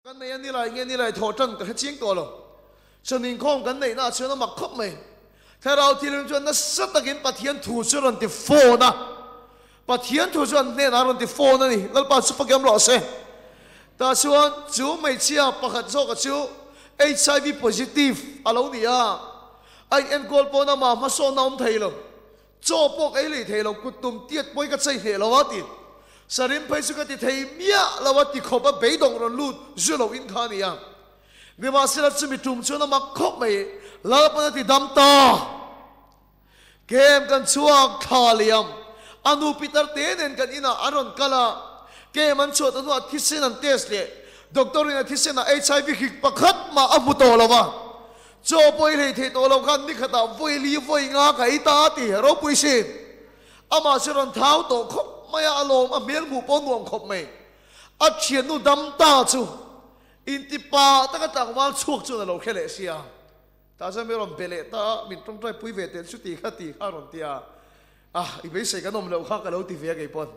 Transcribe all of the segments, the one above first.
กันในนี่ไรเงี้ยนี่ไรถอดจันกับจิ้งตัวเราฉะนั้นข้องกันในน่าเชื่อนะมักคบไหมถ้าเราที่เรื่องจวนนั้นสัตกินปะเทียนถูชวนที่โฟนะปะเทียนถูชวนเนี่ยนะรันที่โฟนะนี่แล้วปะสุภกิมหล่อเสแต่ชวนจูไม่เชื่อปะขัดโซกับจู HIV positive อะไรเนี่ยไอเอ็นโกลปอนามาโซน้ำไทยเราโจปกไอเลยไทยเรากุตุ่มเตี้ยป่วยกับใจเทเราวัดติสริมไปสุขติไทยเมียเราวัดติขบไปดงรันลูดจุลวินขานี่ยังเดี๋ยวมาสิเราจะมีจุ่มชวนมาคบไหมแล้วปนติดำตาเกมกันชัวคาเลียมอนุปิตรเตนกันอินาอารอนกาลาเกมันชวดอนุอาทิตย์เซนันเทสเลยด็อกเตอร์อินาทิตย์เซนัน HIV ขิกประคัดมาอัมุโตละวะโจป่วยเลยที่ตัวเรากันนี่ขนาดป่วยลีป่วยงาไก่ตาตีเราป่วยสิอามาสิรันเท้าโตคบไม่อารมณ์เมียนหมู่ปนวงคบไม่อัดเชียนนูดำตาจูอินติปาตั้งแต่วันช่วงจนเราแค่เลเซียแต่จะไม่รำเปล่ตามินต้องใจปุ้ยเวทเต็นสุดที่ข้าตีข้ารอนเตียอีเบสกันนมเราข้ากันเราตีเวียกี่ปน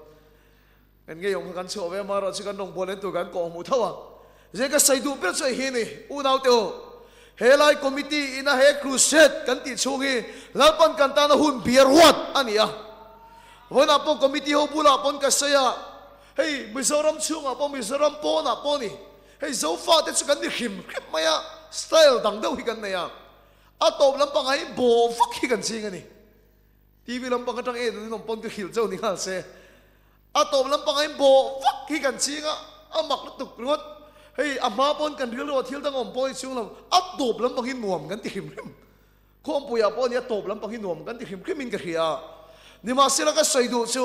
เอ็นเกี่ยงกันโชว์เวมาเราชิกันนมบอลเล่นตัวกันกองหมู่เท่าเจ้าก็ใส่ดูเป็นใจเฮนี่อุณาวเตียวเฮลัยคอมมิตี้อินาเฮครูเซตกันติดช่วงนี้แล้วปนกันตาหน้าหุ่นเบียร์วัดอันนี้วันนั้นปนคอมมิตี้เขาบุลาปนกันเสียเฮ้ยมิสรัมช่วงปนมิสรัมปนปนนี่เฮ้ยโซฟาเด็กกันนี่ขิมไม่อะสไตล์ดังเดียวกันเนี่ยอาตบลำปังไอ้โบฟักกันจริงอันนี้ทีวีลำปังกันจังเอ็นนี่น้องปนก็หิวเจ้านี่ฮะเซ่อาตบลำปังไอ้โบฟักกันจริงอามักตุกรถเฮ้ยอามาปนกันเรื่องว่าเที่ยวตั้งอมปอยช่วงเราอาตบลำปังหินหน่วมกันที่หิมข้อมปุยอาปนเนี่ยตบลำปังหินหน่วมกันที่หิมขึ้นมินกันเฮียนี่มาสิละก็ใส่ดูชู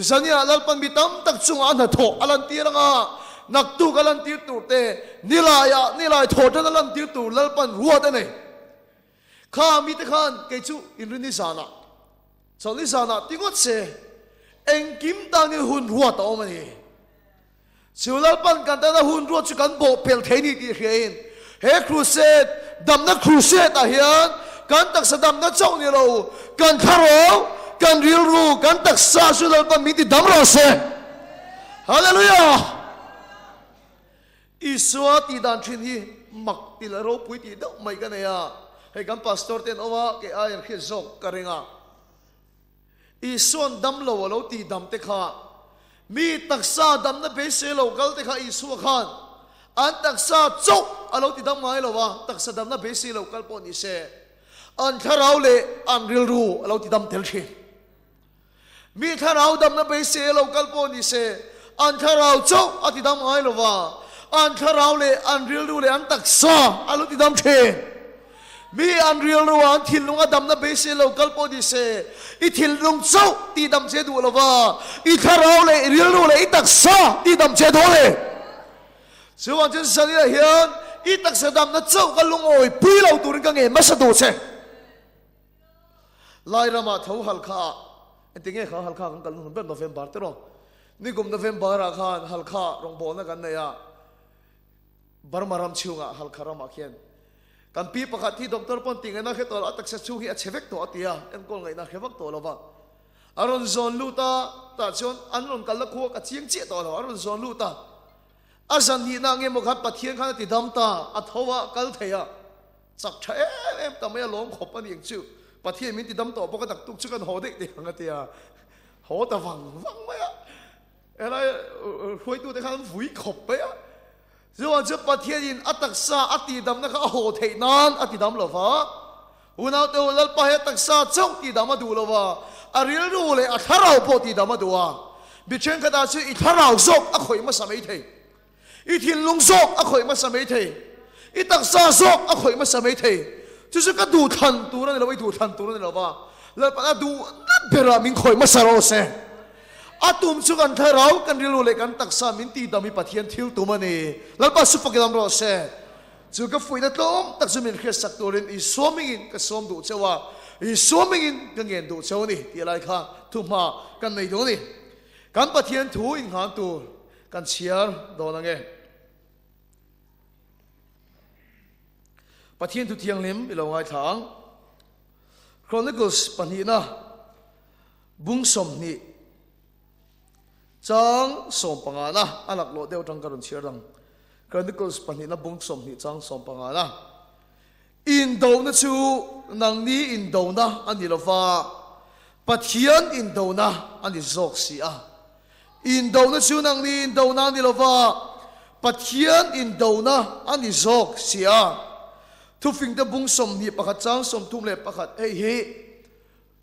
จันยาลัลปันบิตัมตักจุงอันหัดโถอลันตีรังนักตุกอลันตีตูเตนี่ลายโถจันอลันตีตูลัลปันรัวได้ไหนข้ามีแต่ขันเกจูอินรินิสานะสอนนิสานะที่ก็เสเอ็งกิมตานี่หุ่นรัวต่อมานี่สิวลัลปันกันแต่ละหุ่นรัวจุกันโบเปลเทนี่ที่เห็นเฮครูเซตดำนักครูเซตอ่ะเฮียนกันตักสะดำนักเจ้านี่เรากันคารอกันเรียลรู้กันตักซาสุลัลปันมีที่ดำเราเสฮาเลลูยาอิสวาติดันชินฮีมักติลาโรปุยติดอกไม่กันเนี่ยให้กันพาสตอร์เต็นเอาว่าเกี่ยยังคิดจบกันเองอิสวนดำโลวเราตีดำเตะขามีตักซาดำนั่นเป็นเซลล์กัลเตะขาอิสวขันอันตักซาจบเราตีดำไงเราวะตักซาดำนั่นเป็นเซลล์กัลปนิเซอันถ้าเราเลยอันเรียลรู้เราตีดำเทลชีมีถ้าเราดำนั่นเป็นเซลล์กัลปนิเซอันถ้าเราจบอันตีดำไงเราวะอันถ้าเราเลยอันเรียลรู้เลยอันตักซาเราตีดำเทมีอันเรียลรู้อันทิลลุงอดำนั่นเป็นเซลล์กัลปนิเซอีทิลลุงเจ้าตีดำเจดูเราวะอีถ้าเราเลยเรียลรู้เลยอีตักซาตีดำเจดูเลยส่วนจันทร์สันนิษฐานอีตักซาดำนั่นเจ้ากันลุงโอยปุยเราตัวนึงกันเองไม่สะดวกเช่ไล่รามาเท่าฮัลคาเอ็นติงเง่เขาฮัลคากันกันลุงเป็นโนเวมเบอร์ตัวนี่กุมโนเวมเบอร์อาคารฮัลคารองบอลนั่นกันเนี่ยบาร์มารามชิวงะฮัลคารามาเขียนกันปีประกาศที่ด็อกเตอร์ปนติงเงินนักตัวอัตชัชูฮีอัจฉริยะตัวตีอ่ะเอ็นกอลไงนักเขวักตัวเราบ้างอารอนซอนลูตาตาชนอันรอนกันละคู่กับเชียงเจี๊ยตัวเราอารอนซอนลูตาอาจันฮีนางเงมุขัดปะเทียนขันติดดำตาอัทวะกัลเทียจักเชมแต่ไม่ล้อมขบปันอย่างชื่อปะเทียนมิติดำตัวปกติตุกชุกันหอเด็กเด็กกันเตียหอแต่ฟังไหมอ่ะอะไรคุยตัวแต่ขันฝุ่ยขบไปอ่ะส่วนจะปะเทียนอัตักษาอัติดำนะครับโอ้เทนานอัติดำหรอฟ้าอุณาเตวลัลปะเหตักษาเจ้าติดำมาดูหรอวะอาริลรู้เลยอัทเราพอติดำมาดูอ่ะบิเชนกระดาษชื่ออิทาเราโซกอ่ะคอยมาสมัยเทอีทินลุงโซกอ่ะคอยมาสมัยเทอีตักษาโซกอ่ะคอยมาสมัยเท就是个ดูทันตัวนั่นเราไปดูทันตัวนั่นเราว่าแล้วปะดูนั่นเป็นรามิงคอยมาสารเสอาตุมสุกันเทเรากันเรียนรู้เลยกันตักษามินตีดามิปะเทียนทิลตัวมันนี่แล้วปัสสุฟกิลามรอเสจุกฟุยนัดล้อมตักษามินเคสสักตัวเรนอีสวมิงินก็สวมดูเจ้าว่าอีสวมิงินก็เงินดูเจ้านี่ที่อะไรค่ะทุ่มมากันในตัวนี่กันปะเทียนถูอินหางตัวกันเชียร์โดนอะไรปะเทียนทุเทียงลิมอีหลงไงทางครอนิคลส์ปัญหาบุ้งสมนี่จังสมปังนะอันหลักโลเดียวจังการุนเชียร์ดัง Chronicles panina bung som ni chang som pangana indo na chu nang ni indo na anilova pathian indo na ani zok sia indo na chu nang ni indo na anilova pathian indo na ani zok sia thu phing da bung som ni pakhat chang som tum le pakhat he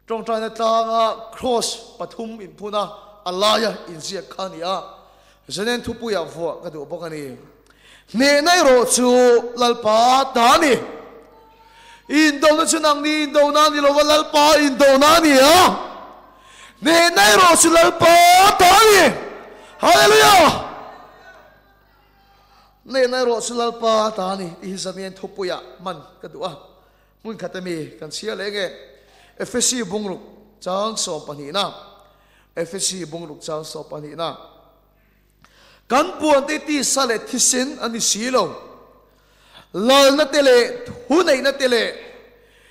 trong trai na tanga cross pathum in puna alaya in sia khania zenen thu pu ya vo ka du bokani ne nai ro chu lalpa dani indo na chu nang ni indo na ni lo lalpa indo na ni a ne nai ro chu lalpa dani hallelujah ne nai ro chu lalpa dani i zenen thu pu ya man ka du a mun khatami kan sia lege efesi bungruk chang so panina efesi bungruk chang so panina kan puan te ti sale thisin ani silo lal na tele hunai na tele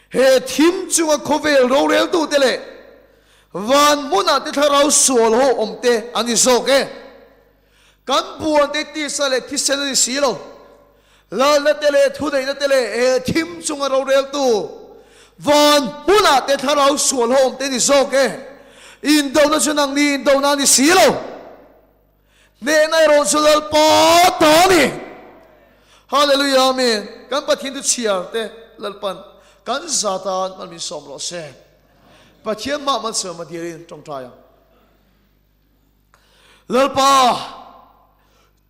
he thim chunga khovel ro rel tu tele van muna te tharau sol ho omte ani soke kan puan te ti sale thisin ani silo lal na tele hunai na tele he thim chunga ro rel tu van muna te tharau sol ho omte ni soke indo na chunang ni indo na ni silo ne nai ro sulal pa tani hallelujah amen kan pathin tu chiar te lalpan kan satan man min som lo se pathian ma man se ma dirin trong trai lalpa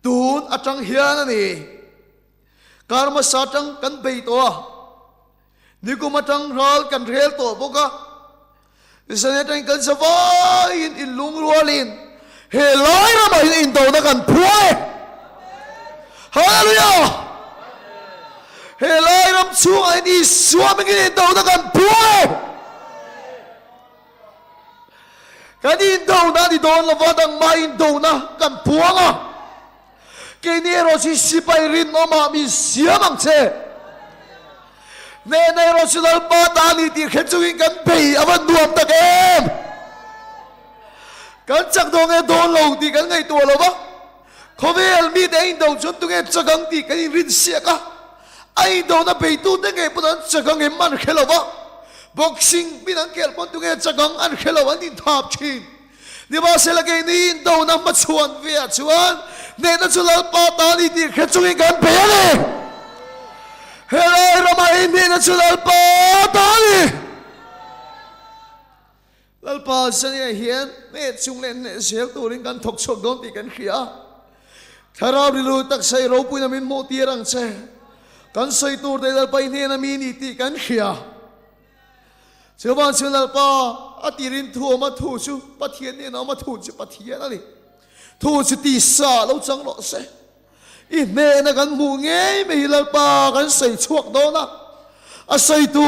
tun atang hian ani karma satang kan bei to ni ko matang ral kan rel to boka isane tang kan savai in lung rualin he lai ra mai in do na kan puai hallelujah he lai ram chu ai ni suam in do na kan puai kan in do na di don la vadang mai in do na kan puanga ke ni ro si sipai rin no ma mi siamang che ne ne ro si dal pa ta ni ti khechu in kan bei avan duam ta kem kan chak dong e don lo ti kan ngai to lo ba khovel mi de in do chun tu nge chagang ti kan rin sia ka ai do na pe tu de nge punan chagang e man khelo ba boxing binan kel pon tu nge chagang an khelo an din thap chin ni ba se la ge ni in do na ma chuan via chuan ne na chulal pa ta ni ti khe chu kan pe le helai rama ni na chulal pa ta ni lalpa sania hian ne chung len ne sel turin kan thok chok don ti kan khia tharau rilu tak sai ro puina min mo ti rang che kan sai tur de lalpa ne na mi ni ti kan khia chuban chu lalpa atirin thu ma thu chu pathian ne na ma thu chu pathian ani thu chu ti sa lo chang lo se i ne na kan mu nge me lalpa kan sai chuak do na a sai tu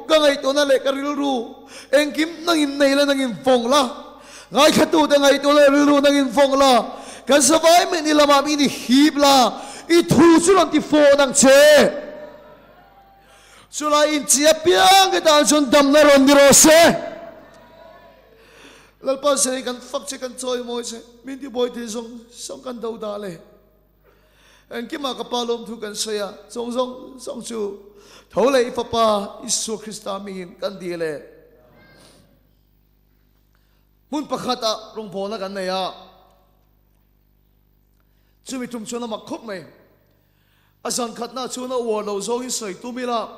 ka ngai to na le ka ril ru eng kim nangin nei la nangin phong la ngai khatu de ngai to le ru nangin phong la kan savai me ni lama mi ni hip la i thu chu lan ti fo nang che chula in chia piang ke dan chon dam na ron ni ro se lalpa se kan fak che kan choi mo se min ti boy ti song kan do da le eng kim ma ka palom thu kan se ya song chu Thawhleh papa Isu Krista mingin kan dile mun pakhata rong pona kan neya chumi tum chona makhop mai asan khatna chuna wo lo zo hi sei tumila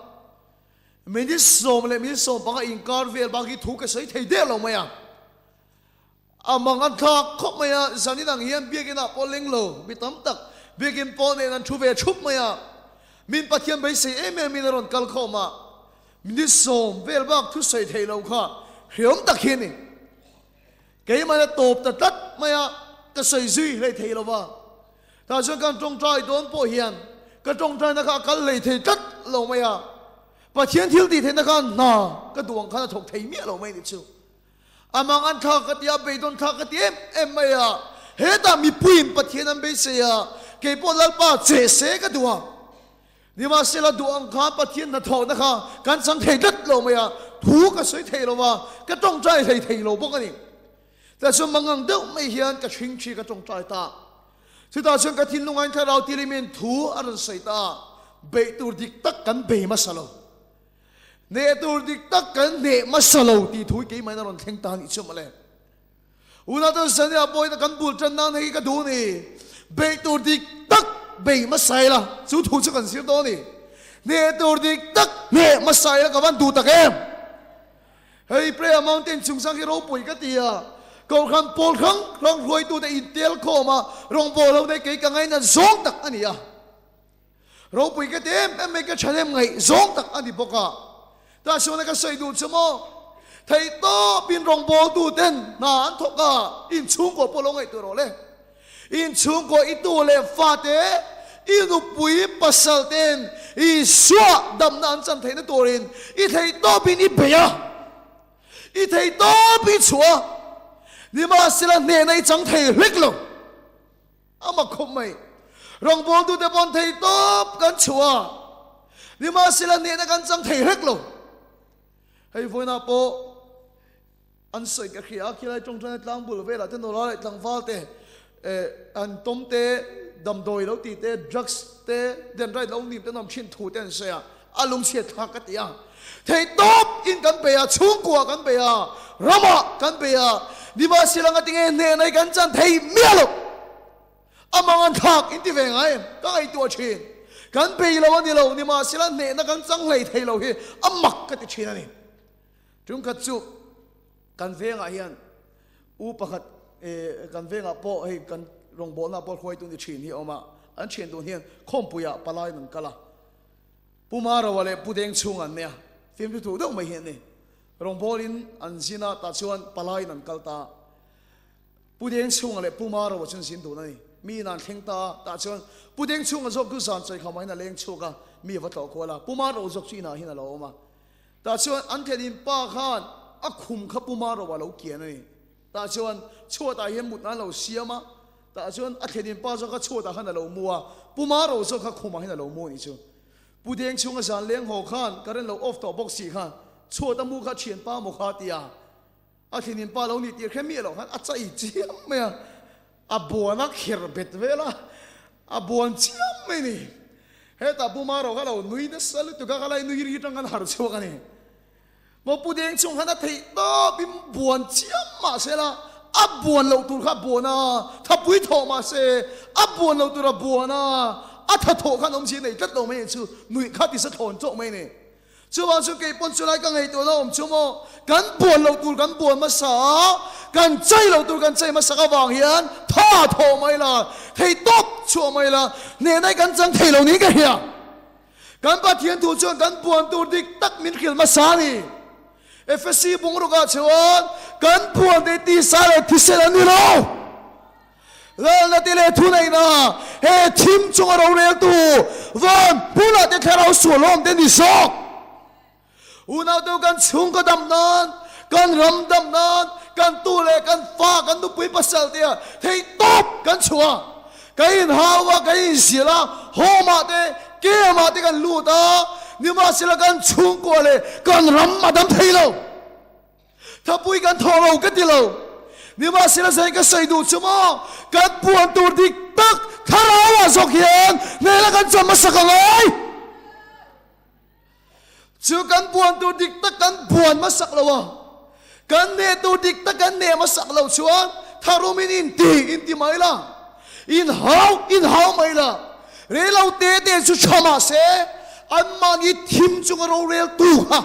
meni som le mi som pa inkar vel ba ki thu ka sei thei de lo maya amang an tha khop maya zani nang hian biagina poleng lo bitam tak biagin pone nan thu ve chup maya min pathian bai sei em min ron kal khoma min som vel bak thu sei thei lo kha hiom tak hini ke ma top ta tat maya ka sei zui le thei lo ba ta cho kan trong trai don po hian ka trong trai na kha kal le thei tat lo maya pathian thil ti thei na kha na ka duang kha thok thei mi lo mai ni chu amang an tha ka tia be don tha ka ti em maya he ta mi puin pathian an be se ya ke po lal pa che se ka duang ni ma se la duang kha pathian na tho na kha kan sang thei tat lo maya thu ka sei thei lo wa ka trong trai thei lo bok ani ta so mangang deuh mai hian ka thing chi ka trong trai ta Sự ta chọn cái thiên lung anh thay rau thì mình thú ở đây say ta bệ tu dik tất cắn bệ mà salo nè tu dik tất cắn nè mà salo thì thú cái máy nó còn thanh ta đi chung mà lên una tu sanh ya boy ta cắn bùn chân nan hay cái đồ này bệ tu dik tất bệ mà say là chú thú cho cần xíu đó này nè tu dik tất nè mà say là các bạn tu tất em hey prayer mountain chung sang cái rau bụi cái gì à cầu khăn bồn khăng rong ruồi tu để intel khó mà rong bồn lâu đây cái ngay là giống tắc anh à rau bụi cái tem em mấy cái chân em ngay giống tắc anh đi bốc à ta xem cái xây đủ chưa mà thầy to pin rong bồn tu tên na anh thóc à in chung của bồn lâu ngay tu rồi lên in chung của ít tu lên pha thế in bụi pasal tên in xóa đâm na anh chân thấy nó tu lên in thầy to pin ít bể à in thầy to pin xóa ni mà sila nè này chẳng thầy lích lắm, ama không mày, rong bồn tu để bọn thầy top gan chua, ni mà sila nè này gan chẳng thầy lích lắm, hay vui na po, anh soi cái kia lại trong trận lang bùn về là tên đồ lại lang val te, anh tôm te, đầm đồi lâu tì te, drugs te, đền rai lâu niệm te nằm trên thủ tên xe, alung xe thắc cái tiang, thầy top in gan bè chung qua gan bè, rama gan bè di ba sila nga tingin nenay ganjan thay mialo amang ang thak inti ve ngay kay tua chin kan peilawan nilaw ni ma sila nena ganjang lay thaylaw hi amak kati chinani chung katsu kan ve nga hian upakat kan ve nga po hey kan rongbo na po khoi tu ni chin hi oma an chin tu hian khompuya palai nang kala pumara wale pudeng chungan ne film tu dong mai hian ni rongbolin anzina ta chuan palai nan kalta pudeng chung ale pumara wa chun sin tu nani mi nan thengta ta chuan pudeng chung azok ku san chai khamai na leng chuka mi wa to kola pumara uzok china hina lo ma ta chuan an thenin pa khan a khum kha pumara wa lo kian ani ta chuan chhuata hian mut na lo siama ta chuan a thenin pa zo kha chhuata hana lo muwa pumara uzok kha khuma hina lo mu ni chu pudeng chung a san leng ho khan karen lo off to box si khan chua ta mu kha chien pa mu kha tia a thinin pa lo ni ti khemi lo khan a chai chiam me a buana khir bet vela a buan chiam me ni he ta bu ma ro ga lo nui na sal tu ga lai nui ri tang kan har chu ka ni mo pu deng chung hana thei to bim buan chiam ma se la a buan lo tu kha buana tha pui tho ma se a buan lo tu ra buana a tha tho khan om chi nei tat lo me chu nui kha ti sa thon chok me ni chú bảo chú kể bọn chú lại cái ngày tuổi đó ông chú mò gắn buồn lâu tuổi gắn buồn mà sợ gắn chay lâu tuổi gắn chay mà sợ cái vàng hiền tha thổ mày là thầy tốt chùa mày là nè này gắn chẳng thầy lâu ní cái hiền gắn ba thiên thủ chúa gắn buồn tuổi đi tắc miễn khiển mà sợ đi FSC bung rồi cả chúa gắn buồn để đi xa lại thì sẽ là như nào lần này là thu này na he team chung ở đâu này tu vâng bữa nào để khai ra sủa lom để đi sọc unaw tu kan chung ka damnan kan ram damnan kan tu le kan fa kan tu pui pasal tia thei top kan chua kai hawa kai sila homa te ke ma te kan lu ta ni ma sila kan chung ko le kan ram ma dam thei lo tha pui kan tho lo ka ti lo ni ma sila sai ka sai du chuma kan puan tur dik tak kharawa zok hian ne la kan chama sakalai chú kan buồn tu dik ta kan buồn mà sắc lâu à kan nè tu dik ta kan nè mà sắc lâu chuan tharumin in ti mai la in hao mai la re lâu te te chu chama se an man i thim chung ro rel tu ha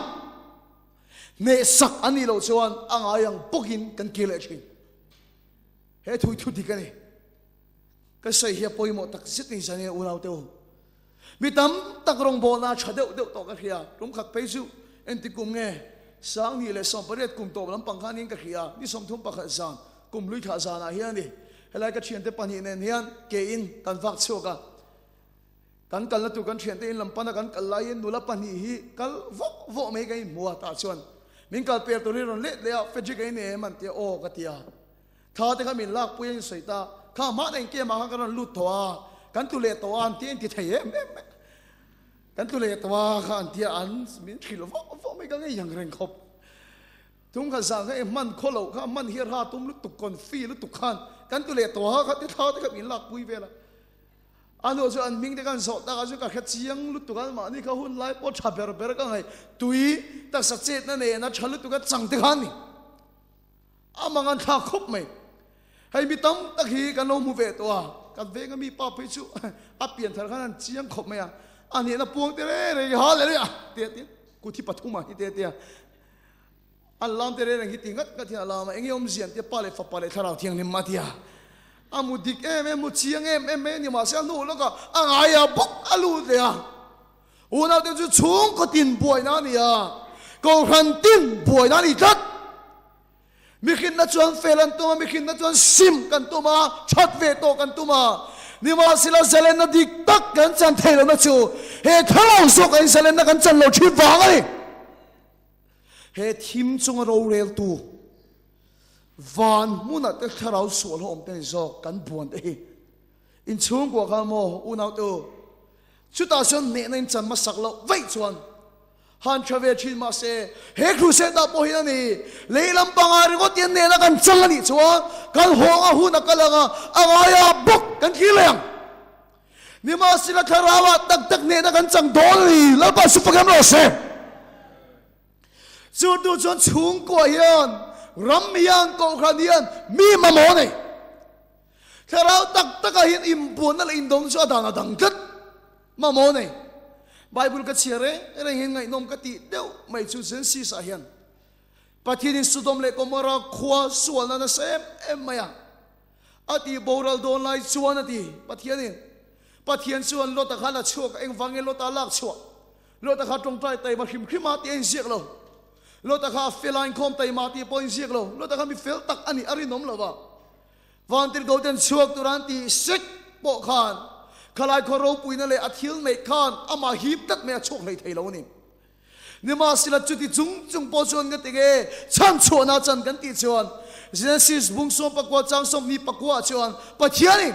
nè sắc ani lo chuan anga yang pokin kan kile chin he thui thu dik ani ka sai hi poimo tak sit ni sane unaw teu mi tam tak rong bo na chadeu deu to ka khia rum khak peisu enti kum nge sang ni le som paret kum to lam pang khanin ka khia ni som thum pakha zan kum lui tha zan a hian ni helai ka thian te pani nen hian ke in kan vak choka kan kal na tu kan thian te in lam pana kan kal lai in nula pani hi kal vo me kai muwa ta chuan min kal per to ron le le Frederick ai ne man te o ka tia tha te ka min lak puin soita kha ma nen ke ma ka ron lut thoa kan tu le to an tin ti thei em kan tu le to khan ti an min thil vo me ka ngai yang reng khop tum kha sang cái man kholo kha man hier ha tum lu tu kon fi lu tu khan กันตุเลตัวเขาที่เท้าที่เขาอินหลักปุยเวลาอันนู้นส่วนมิงที่กันสอดแต่กันส่วนกับเชียงลุตุกันมานี่เขาหุ่นไล่ปอดฉับเบอร์กันไงตุยแต่สัจเจตนั่นเองนะฉันลุตุกันจังที่ขันนี่อามังกันท่าคบไหมให้มีตั้มตะขีกันโนมูเวตัวกันเวกันมีป้าพิจุอาเปลี่ยนทางขันเชียงคบไหมอ่ะอันนี้นะพวงเตะเลยฮะเลยอ่ะเตี้ยกูที่ปฐุมมาที่เตี้ยอัลลอฮ์เตะเลยที่งัดกันที่อัลลอฮ์มาเอ็งยอมเสียนที่ป้าเลยฟ้าป้าเลยทาราเทียงนิมมาที่อ่ะอามุดิกมุเชียงนี่มาเสียนู่นแล้วก็อ่างไอ้บุกอาลูเดียอุณาเดี๋ยวจะช่วงก็ตินป่วยนั่นนี่อ่ะก็หันตินป่วยนั่นอีกทัดมีขินนัดชวนเฟลันตัวมามีขินนัดชวนซิมกันตัวมาชัดเวโตกันตัวมานี่มาสิลาเซเลนนัดดิกตักกันจันเทลนัดชูเฮท้าเราสกันเซเลนนัดกันจันเราชีฟ้ากันเฮทีมจงเราเร็วตัววันมุนัดเท้าเราสวดหอมเต็มซอกกันบวนเออินช่วงกว่าข้าโมอุณาตัวชุดตาชนเนนจันมาสักเราไว้ชวนฮันชเวชินมาเซเฮครูเซตาโพฮินานีเลยลำปังอาริโกเตียนเนนักันจังนี่ชวนกันหัวอาหูนักกันละอ่างอายาบุกกันขี้เลี้ยงนี่มาสิละคาราวะตักเนนักันจังโดนนี่แล้วไปสุภกรรมเราเซจุดดูจนช่วงกว่ายันรัมยันโกครานียนมีมาโมนี่ถ้าเราตักหินอิมปุนนั่นอินดงชัวดานาดังกัดมาโมนี่ไบเบิลก็เชื่อเรื่องเห็นไงนมกติเดียวไม่ชุดเซนซีสาเหนปฏิทินสุดมเล็กก็มาราขวาส่วนนั้นเซมไม่อะอดีโบราณโดนไล่ชวนอดีปฏิทินชวนรถตะขันชัวเอ็งฟังเงินรถตะลักชัวรถตะขันตรงใจไตมาขิมขึ้นมาตีเอ็งเสียกเรารถตะขันเฟลไลน์คอมไตมาตีปอยเสียกเรารถตะขันมีเฟลตักอันนี้อารินมเราบ้าวันที่โดนเดินชัวตุรันตีเซ็กโปขานขลายคอรูปุยนั่นเลยอาทิลในขานอามาฮิบตัดเมียโชคในไทยเรานี่นี่มาสิละจุดที่จุงปอชวนกันติเกชันชวนอาจันกันติชวนเจเนซิสบุงส่งปากว่าจังส่งมีปากว่าชวนปัจเจียนี่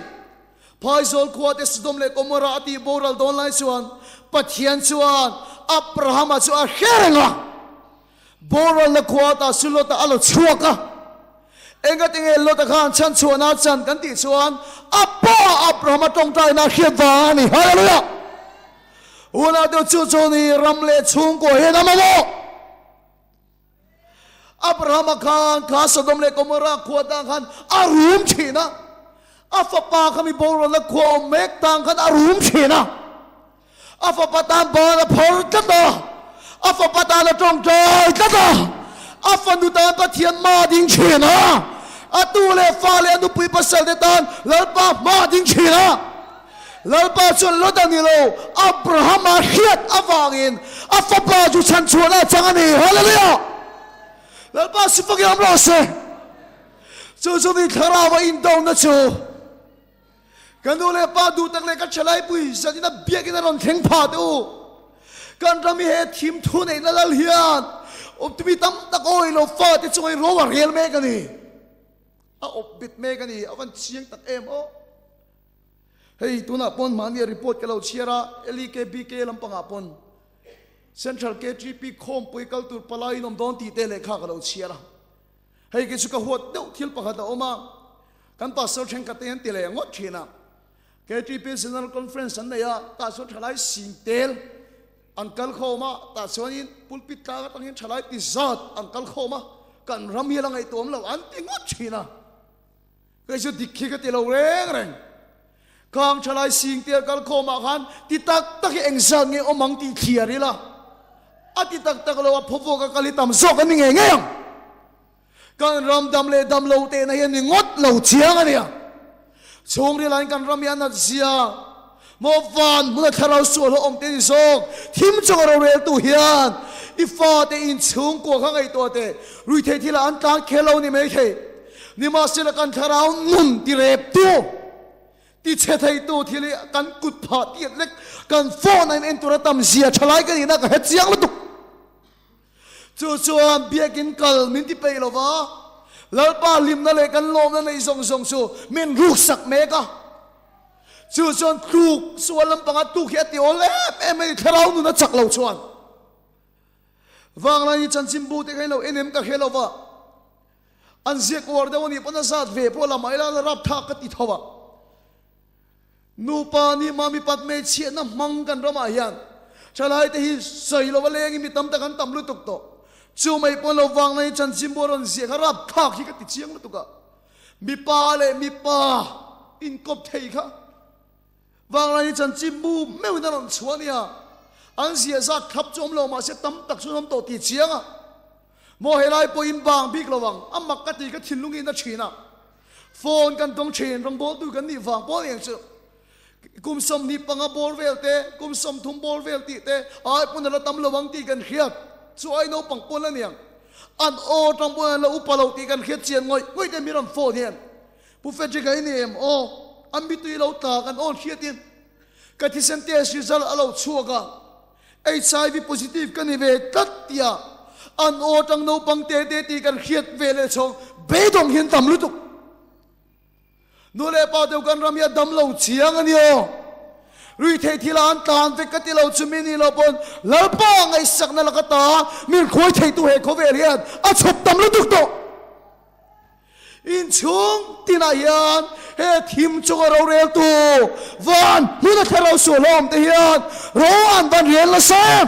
พายโซลขวดเอสดมเล็กอมราตีโบราลโดนไล่ชวนปัจเจียนชวนอับราฮัมชวนเฮริงะโบราลขวดตาสุลตาอัลชัวกะเองก็ติงเอลตะขันชันชวนอาจันกันติชวนอับป้าอับราฮัมตรงใจนาเขียนวานี่ฮาเลลูยาอุณาเดียวจู่ๆนี่รำเละชุ่งกว่าเฮนามาโมอับราฮัมขันข้าสดมเล็กอมราขวดต่างขันอารุมชีนะอัฟปาขมิโบราณขวดเมกต่างขันอารุมชีนะอัฟปาตามบาลพอร์กัตตาอัฟปาตามตรงใจกัตตาอัฟนุตานปะเทียนมาดิ้งชีนะอัตูเลฟ้าเลนุปุยปัสเซลเดตันแล้วป้ามาดิ้งชีนะแล้วป้าชวนรถนี่เราอับราฮัมมาเขียดอัฟางอินอัฟป้าจุชันชวนนะจังนี่ฮาเลลูยาแล้วป้าสิฟังยังเราเสจู่ๆนี่ทาราวอินดงนะจู่กันดูเลยป้าดูตั้งเลยกันเฉลยปุยสันติน่ะเบียกินนั่นเข่งผาดูกันเรามีเหตุทีมทุนในนั่นละเลียนอบที่มีตั้มตะโกยเราฟ้าที่ช่วยรู้ว่าเรียลเมกันนี่อบบิดเมกันนี่เอาวันเชียงตัดเอ็มโอเฮ้ยตัวน่ะปนมาเนี่ยรีพอร์ตกับเราเชียร์LIKBKลำปางปนเซ็นทรัลKGP คอมปุยกัลตุปลายนมดอนตีเตเลข้ากับเราเชียร์เฮ้ยกิจกรรมหัวเดี่ยวทิลปะขัดออกมากันปัสสาวะเชงกัดเตียนตีเลยงดเชียร์ KGP National Conference อันนี้ตัดส่วนทลายสิงเตลอันกัลเข้ามาตัดส่วนนี้ปุลปิตาก็ต้องเห็นทลายติซัดอันกัลเข้ามากันรำเฮียลังไอตัวมันเราอันที่งดเชียร์ก็จะดิคิกันตีเราเร่งกางทลายสิงเตียกัลเข้ามาขันติตักตักเอ็งซังเงี้ยอมังตีเขียรีละอาติตักตักเราว่าพบกับกาลิตามซอกกันยังไงกันรำดำเลยดำเราเตะในยันงดเราเชียงอันเนี่ยช่วงเรียนกันรำยันนัดเสียมอฟันเมื่อถ้าเราสวดเราอมเตนิโซกทิมจงเราเรียนตัวเฮียนอีฟ้าเตอินช่วงกว่าข้างไอตัวเตรุยเทที่ละอันตาเคเรานี่ไม่ใช่นี่มาเสียกันถ้าเรานุ่นที่เร็บตัวที่เชทัยตัวที่เลยกันกุดผาที่เล็กกันฟ้อนในตัวตั้มเสียฉลายกันนี่นะก็เฮ็ดเสียงละตุจู่ๆเบียกินกัลมินที่ไปหรอวะแล้วป้าลิมนั่นเลยกันลมนั่นในส่งชูมินรูกสักเมกะจู่ๆถูกส่วนลำปังตุกเฮียติโอเล่ไม่เท่าเราหนูน่ะจักเราชวนวางอะไรจันซิมบูติให้เราเอ็นเอ็มกับเฮเราวะ อันเสียกวอร์เดวันนี้ปนศาสตร์เวพอละไม่ละรับทักกติทว่านูปานีมามีปัดเมเชียนะมังกันระมายันชาลายแต่ฮิใส่เราเลงมีตั้มตะกันตั้มลุตุกโตจูไม่ปนเราวางในจันจิมบอรันเสียรับทักที่กติเชียงลุตุกะมีปาเลยมีปาอินกบเทยค่ะวางในจันจิมบูไม่วันนั้นชวนเนี่ยอันเสียสัตว์ขับจมเรามาเสียตั้มตักสุนัมโตติเชียงอ่ะโมเฮลัยปอินบางบิกระวังอัมมักกติก็ทิ้งลุงอินนัดชีน่ะโฟนกันตรงเชนตรงโบดูกันนี่ฟังโบเลี้ยงเชื่อกุมสมนิปังบอลเวลเตกุมสมทุ่มบอลเวลติเตไอ้ปุ่นเราตั้มระวังตีกันเขียดช่วยโนปังปุ่นละเนี่ยอันโอตั้มปุ่นเราอุปเราตีกันเขียดเชียงง่อยง่อยแต่มีรำโฟนเนี่ยผู้เฟรจิกไอ้เนี่ยโออันบิตุยเราตากันโอเขียดเนี่ยกติเซนเตสิจัลเราชัวกันHIV positive กันนี่เวตัดยาอันโอจังโนปังเตเตตีกันเขียดเวเลชงเบดงเห็นตั้มลุตุกนูเลปาเดียวกันรำยาดำเราเชียงอันนี้รุยเททีลานตานเวกติเราจุมินีเราปนแล้วป้าไงสักนั่นละก็ตามีนคอยเทตัวเหตุเขาเวรียนอาชบดำลุตุกโตอินชุงตินายันเฮทิมจงเราเรียลตัววันนู่นเธอเราสวลอมเตียนร้อนวันเรียนละเซม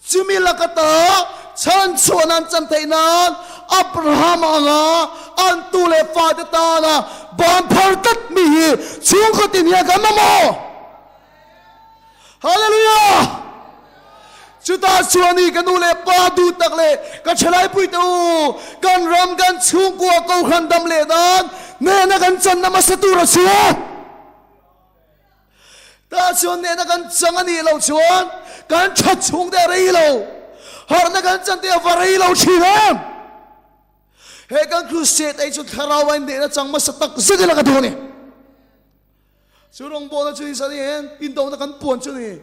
จุมิละก็ตาฉันชวนนั้นจันเทนันอับราฮัมอันตุเลฟาเดตานะบานพาร์ตัดมีช่วงก็ตินียกันนะโมฮาเลลูยาจุดาชวนีกันดูเลปาดูตักเลกันเฉลยปุยตูกันรำกันช่วงกัวกูขันดำเลนันเนนกันจันนามาสตูรชัวตาชวนเนนกันจังอันนี้เราชวนกันชัดช่วงเดรีเราหานักกันจันเดียวฟารีเราชีวมเฮกันครูเสดไอจุดคาราวันเดนะจังมาสตักซิดละกันดูนี่สุรงโบนะจุยสันเองอินโดนักกันปวนจุนี่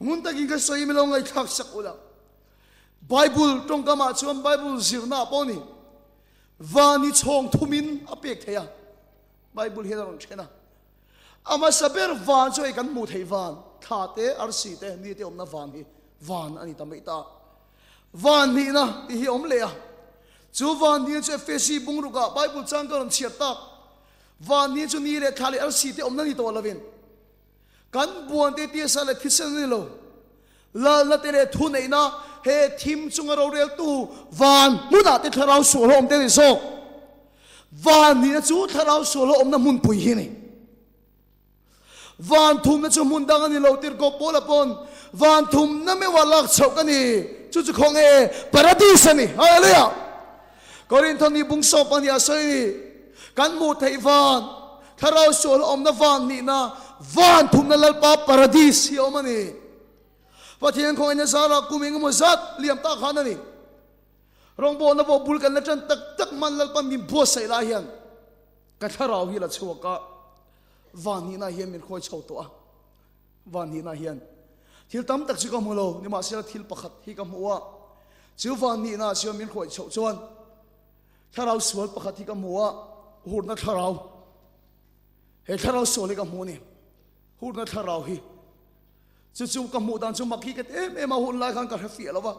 มุนตะกินกันสวยไม่ลงไอทักสักอุละไบเบิลตรงกามาชวนไบเบิลสิรนาปอนี่วานิชงทุมินอเปกเทียไบเบิลเฮดารอนเชนะอามาสเปอร์วานช่วยกันมุดให้วานขาเตอาร์ซีเตนี่เตอมนะวานฮีวานอันนี้ทำไม่ตาวานนี่นะที่อมเลยจูวานนี่จะเฟซีบุงรุกะไบเบิลจังกันเชียร์ตักวานนี่จูนี่เลยทาเลอาร์ซีเตอมนั่นนี่ตัวละเวนกันบวนเตตีสาเลทิศนี่โลลาลาเตเลทุนไอ้นะเฮทีมจงเราเรียลตูวานมุนาเตทาราสุโลมเตลิโซวานนี่นะจูทาราสุโลมนะมุนปุยนี่วานทุ่มนะจูมุนดังนี่เราติรกบโปละปนวานทุ่มนะไม่ว่าลักเฉากันนี่จูจะคงปาราดิสนี่ฮาเลลูยาก่อนที่นี่บุงสอบปัญญาใส่กันมุดให้วานทาราสุโลมนะวานนี่นะวานทุ่มนั่นละปาปาราดิสเฮียมันนี่พอเที่ยงของอินสาระกุมิงมุสัตเลี่ยมตาขานั่นนี่รองโบนะโบบุลกันละจันตักมันละปามีบัวใส่ลาเฮียนกันทาราฮิละชัวกะวานนี่นะเฮียนมีคอยเช่าตัววานนี่นะเฮียนทิลตั้มตักชิกามุโลนี่มาเสียทิลปักฮิกามัวชิววานนี่นะเสียมีคอยเช่าจวนทาราสวลปักฮิกามัวหูนัททาราเฮทาราสวลฮิกามัวนี่หูนัททาราฮีจู่ๆกับหมู่ดันจู่มาคิดกันมาหุ่นลายกันกันเฟียแล้ววะ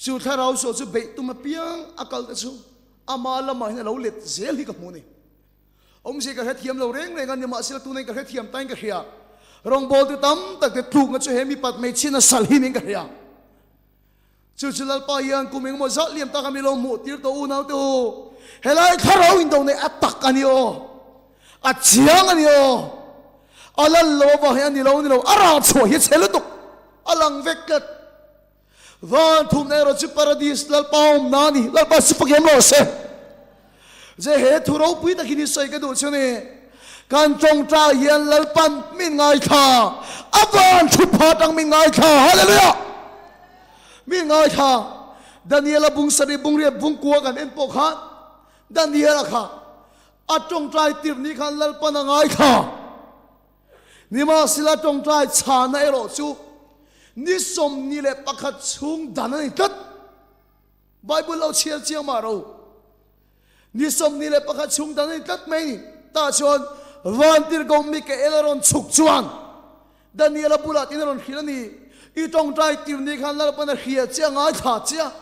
จู่ถ้าเราสู้จู่เบตุมาเปียงอากาศจะจู่อามาละมาเนี่ยเราเล็ดเซลที่กับหมู่นี่องค์เสกกระเทียมเราเร่งกันเนี่ยมาสิละตัวนี้กระเทียมตั้งกระเทียรองโบลตั้มแต่กระถูกกันจู่เฮมีปัดไม่ชินสัลหินิกระเทียจู่ๆลัลปายังกูมิงโมซัดเลี่ยมตากันมีลมหมู่ตีร์ตัวน่าตัวเฮลัยถ้าเราอินโดเนี่ยอัตตักกันอยู่อัดเชียงกันอยู่อัลลอฮ์ว่าให้อันนี้เราอาราชวฮิตเซลตุกอัลลังเวกต์วันทุ่มในรถปาราดิสลัลปาวนานีลัลปาสิปเกมโลเซเจเหตุเราพูดตะกี้นี้ใส่กันดูเช่นนี้การจงใจเย็นลัลปันมินไงค่ะอัฟวันชุบพาตังมินไงค่ะฮาเลลูยามินไงค่ะดานิเอลบุงสรีบุงเรียบบุงกัวกันเอ็นปกฮันดานิเอลค่ะอัดจงใจติรนี้กันลัลปันไงค่ะนี่มาสิลาจงใจชาในโลจูนิสมนี่แหละประคัตชุงดันนี่ตัดไบเบิลเราเชียร์เชียร์มาเรานิสมนี่แหละประคัตชุงดันนี่ตัดไหมตาชนวันที่เรามีแค่เอลรอนฉุกจวนดันนี่เราบุลาตินรอนขีดนี่อีจงใจติรนี่ขันเราเป็นเขียเชียร์ง่ายขาดเชียร์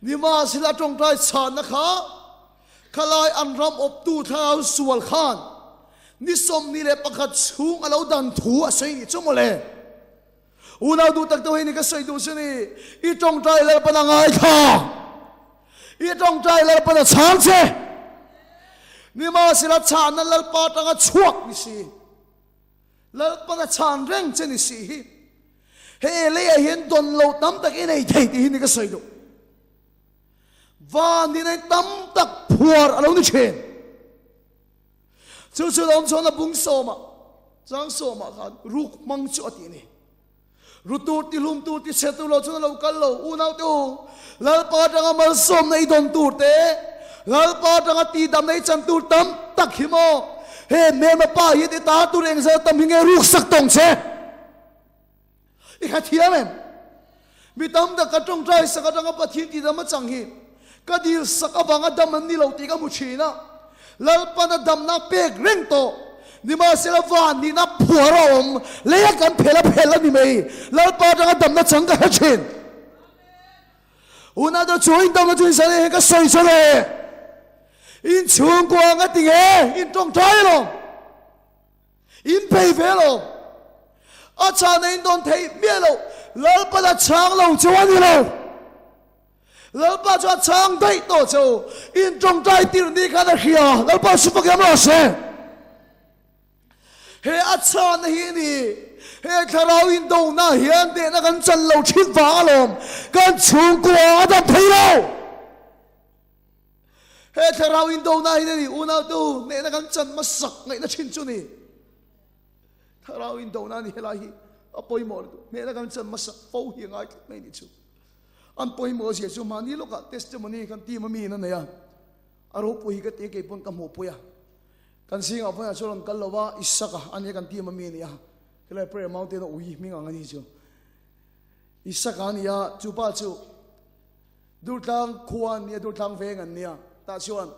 ni ma sila trong trai chan na kha khalai an ram op tu thau sual khan ni som ni le pakhat chung alo dan thu a sei ni chumole una du tak to ni ka sei du se ni I trong trai le pa na ngai kha I trong trai le pa na chang che ni ma sila chan na lal pa tanga chuak ni si lal pa na chan reng che ni si hi he le a hian don lo tam tak in ei thei ti ni ka sei du và đi này tắm tắc phùa ở đâu đi trên, chú ông cho nó bung sổ mà, giang sổ mà khán ruk mang chỗ tiền này, rút tuột đi lum tuột đi xe tu lo cho nó lâu cắn lâu, u nào tu, lal pa trang mà sôm này đòn tuột thế, lal pa trang ti đam này chân tuột tắm tắc hi mo, he mẹ mà pa hi đi ta tuột anh sao tắm hi nghe ruk sắc tông xe, ý hạt thiam em, bị tắm tắc cái trong trai sắc cái trang pa thiên ti đam mà chẳng hi. Cái điều sắc vàng đam anh đi lâu thì cái muchi na, lalpan Damna pek reng to, ni mà sẽ là van ni na phua rom, lấy cái phela ni mày, lalpan cái Damna chẳng cái chuyện, una đó chui Damna chui sang đây cái soi sang đây, in chung quang cái tiếng in trong trái lo, in pay về lo, ở cha này don thấy biết lo, lalpan chẳng lâu chui đi lo. Lỡ ba cho chang đây tổ châu in trong trái tiền đi khá là khía lỡ ba súp bạc lo xe he achan hi ni he kharau in đâu na hiền để na kan chân lâu chín vả lom kan chung qua đã thấy đâu he kharau in đâu na hi ni unau tu để na kan chân masak ngai na chín chu ni kharau in đâu na ni helai hi apoi mo để na kan chân masak phau hi ngai mai ni chu an poi mo sia chu mani lo ka testimony kan ti mami na ya aro poi ka te ke pon kam ho poya kan sing apa ya choron kalowa isaka an kan ti mami ni ya kala prayer mount no ui mi ngang ni chu isaka ni ya chu pa chu dur tang khuan ni dur tang ve ngan ni ya ta chuan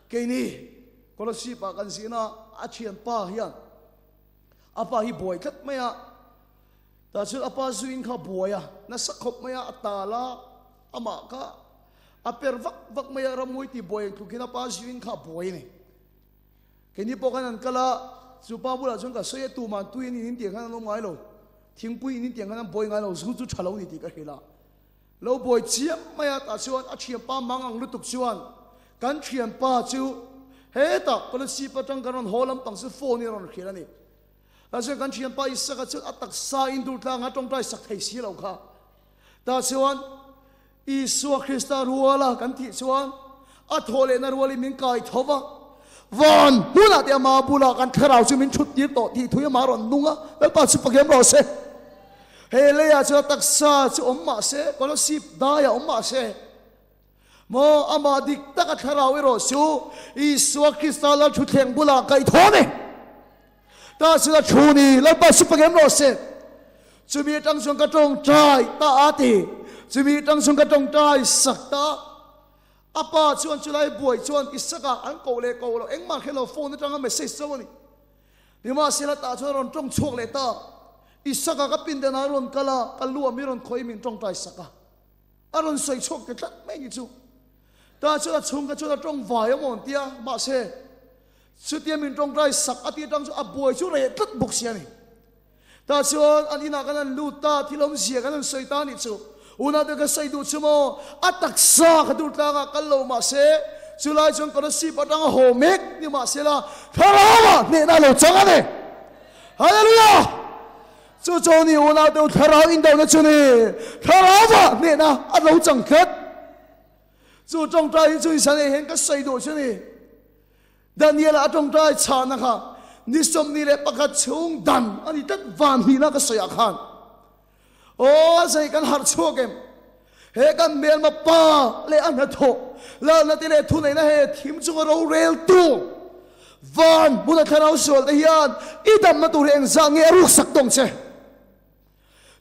ke ni kolosi pa kan sina a thian pa hian apa hi boy khat maya ta chu apa zuin kha boya na sakhop maya atala ama ka aper vak maya ramui ti boy tu kina pa zuin kha boy ni keni pokan kala chupa bula chung ka soye tu man tu in tiang kan lo ngai lo thingpui in tiang kan boy ngai lo zu chu thalo ni ti ka hela lo boy chiam maya ta chuan a thiam pa mangang lutuk chuan kan thiam pa chu he ta policy patang karon holam pang se phone ni ron khela ni Asal kan cian pa isa ka atak sa indur tang atong try sak thai si lo kha ta chuan Isu Krista ruala kan ti chuan a Thawhleh na ruali min kai thova van huna te ma bula kan tharau chu min thut ti to ti thuya ma ron nunga el pa chu pagem ro se he le ya chu tak sa chu omma se kolo sip da ya omma se mo ama dik tak tharau ro chu Isu Krista la thu theng bula kai thone ta sila chuni lalpa supagem lo se chumi tang sung ka tong trai ta ati chumi tang sung ka tong trai sakta apa chuan chulai buai chuan isaka an ko lo engma khelo phone tang message so ni nima sila ta chuan tong chok le ta isaka ka pin dena ron kala kalu amiron khoi min tong trai saka aron soi chok ke tlat mai ni chu ta chuan chung ka chuan tong vai mon tia ma se Sutiya min trong trai sak ati tang a boy chu re tlat bok sia ni ta chuan an ina kan luta thilom sia kan soita ni chu una de ka sai du chumo atak sa khadur ta ka kallo ma se chulai chung ko si patang ho mek ni ma se la tharawa ne na lo chang ane hallelujah chu chu ni una de tharaw in dau na chu ni tharawa ne na a lo chang khat chu trong trai chu san ne hen ka sai du chu ni Daniel atong trai chana kha nisom ni le pakhat chung dan ani tat van hi na ka soya khan o sai kan har chogem he kan mel ma pa le an tho la na ti le thu nei na he thim chung ro rel tu van buna tharau sol de hian idam ma tu reng sang nge ruk sak tong che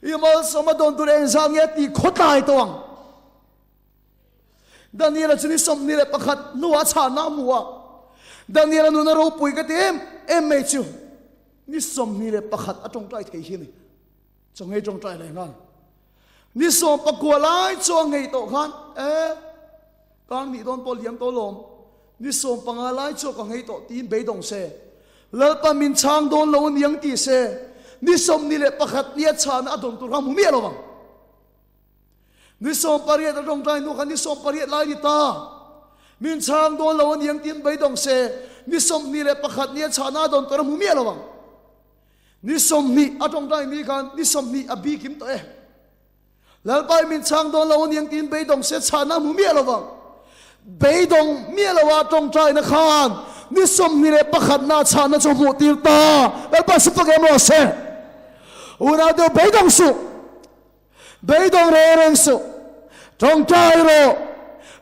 imal soma don tu reng sang nge ti khotai tong Daniel chuni som ni le pakhat nuwa cha na muwa Daniel anu na ro pui ka tem em me chu ni som ni le pakhat atong trai thei hi ni chong trai le ngan ni som pakua lai chong ngei to khan การมีโดนปอเลี้ยงตัวลมนิสมปังอะไรโจกังให้ตัวตีนเบดงเสแล้วปามินช่างโดนเราเลี้ยงตีเสนิสมนี่แหละประคัดเนี่ยชาณอดมตุรามเมียระวังนิสมปริยัตตรงใจนุขันนิสมปริยัตลายดิตามินช่างโดนเราเลี้ยงตีนเบดงเสนิสมนี่แหละประคัดเนี่ยชาณอดมตุรามเมียระวังนิสมนี่อดรงใจนี่กันนิสมนี่อบีกิมตัวแล้วไปมินช่างโดนเราเลี้ยงตีนเบดงเสชาณมุเมียระวังเบดงเมียละว่าตรงใจนะคานนิสมนี่เลยประคัดนาชานะจมูกตีตาแล้วไปสุภเกมรเสอุณาเดียวเบดงสุเบดงเร่งสุตรงใจโร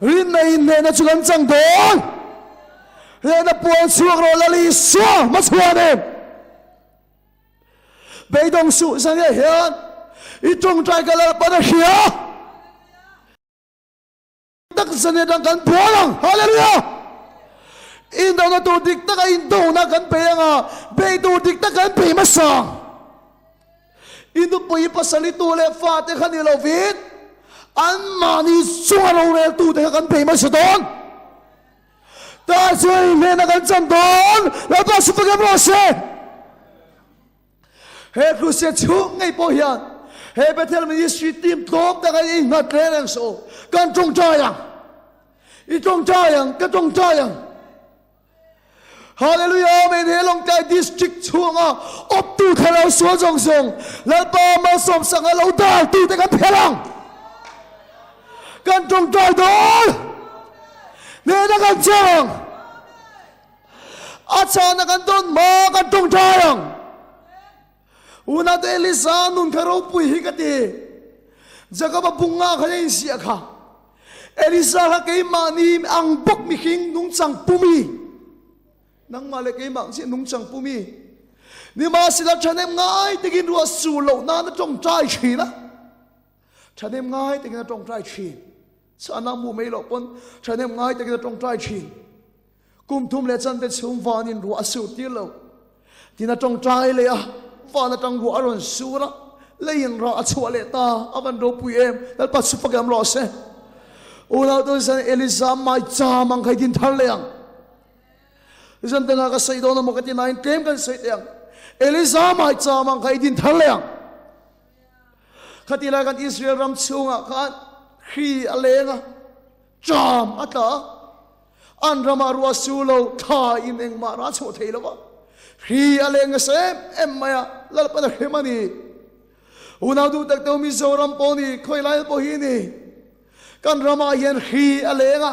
รินในนะจุกันจังโดนเรื่องนั้นปวนชัวโรลลิสัวมาชัวเนี่ยเบดงสุสังเกตเห็นอีตรงใจกันแล้วปนเขียตักเสนดังกันบัวลังฮาเลลูยาอินโดนัตัวดิกตักอินโดนักันเปียงอ่ะเบตัวดิกตักกันเปียมาสังอินโดปุยปัสลิตัวเลฟ้าเตขันนี่เราวิดอันมานี่ส่วนเราเรียตัวเตขันเปียมาสดอนตาช่วยเมนักันจันดอนแล้วก็สุภาพบุรุษเฮ้ครูเสียชุ่งไงพ่อเฮียเฮ้เบเทลมันยิ่งสีทีมทบแต่ก็ยิ่งนัดเร่งโซ่กันจงใจยังอีจงใจยังก็จงใจยังฮาเลลูยาเมเทลงใจดิสทริกช่วงอ่ะอบตู้ทะเลสวนจงส่งแล้วปามาสมสังเราได้ตู้แต่กันเพลังกันจงใจโดนเนี่ยนักกันจังอาจารย์นักกันต้นมากันจงใจยังอุณาเดลิซานุนคารูปุยฮิกติจักรบุงงาขยันเสียค่ะเอลิซาฮักเกย์มานีอังบกมิคิงนุงจังปุมีนังมาเลกเกย์มังสินุงจังปุมีนี่มาสิละฉันเอ็มง่ายแต่กินรัวสูโลนานะจงใจชีนะฉันเอ็มง่ายแต่กินจงใจชีฉันน้ำมูไม่หลบปนฉันเอ็มง่ายแต่กินจงใจชีกุมทุ่มเลจันเตชุมวานินรัวสูตีโลที่น่าจงใจเลยอ่ะฟานาจังรัวอรุณสูระเลยยังรออัศวเลตาอวันโรปุยเอ็มแล้วปัสสุภกรรมรอเสอุณาตัวฉันเอลิซาไม่จามังใครดินทะเลยังฉันตั้งแต่ใส่โดนมุกที่นายเต็มกันใส่ยังเอลิซาไม่จามังใครดินทะเลยังขัดที่ไรกันอิสราเอลรำชูงะกันขีอะไรงะจามอัตตาอันรามารัวสูโลท่าอินเองมาราชโอเทลวะขีอะไรงะเซมเอ็มมายาแล้วปะเฮมานีอุณาดูตักเตวมิโซรัมปอนีคอยไล่ปอฮีนีกันรามายันขีอะไรงะ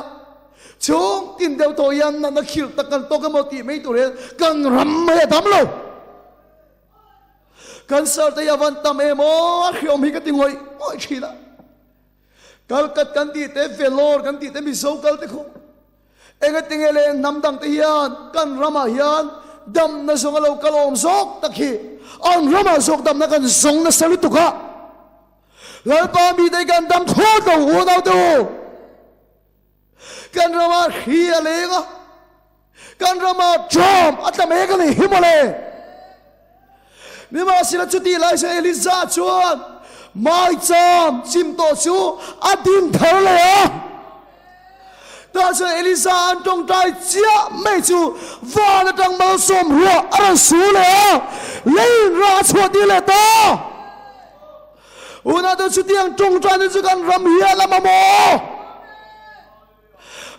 ช่วงตินเดียวตัวยันนันคิลตะกันโตกันหมดที่ไม่ตัวเรกันรำไม่ทำเลยกันสารตยาวันตามเอโมขยมฮิกติงวยโอ้ยชีละกัลกัดกันตีเตเฟลอร์กันตีเตมิโซกัลเตคุเองติงเอเลนนำดังตียันกันรามายันดำนั่งส่งเรากลมซอกตะคีอันรามาซอกดำนั่งกันส่งนั่งสลิตุกะแล้วปามีได้กันดำโคตรหัวดาวดูกันรามาขีอะไรก็กันรามาจอมอัตเมกันเลยหิมะเลยนี่มาสิละจุดที่ไล่เซเอลิซาชวนไม่จอมจิมโตชูอดินทะเลแต่เซเอลิซาอันตรงใจเจ้าไม่ชูว่าในทางมาสมรัวอันสูเลยเล่นราชวดีเลยต่ออุณาตัวชุดที่ยังจงใจในจุกันรำเฮียละมาโม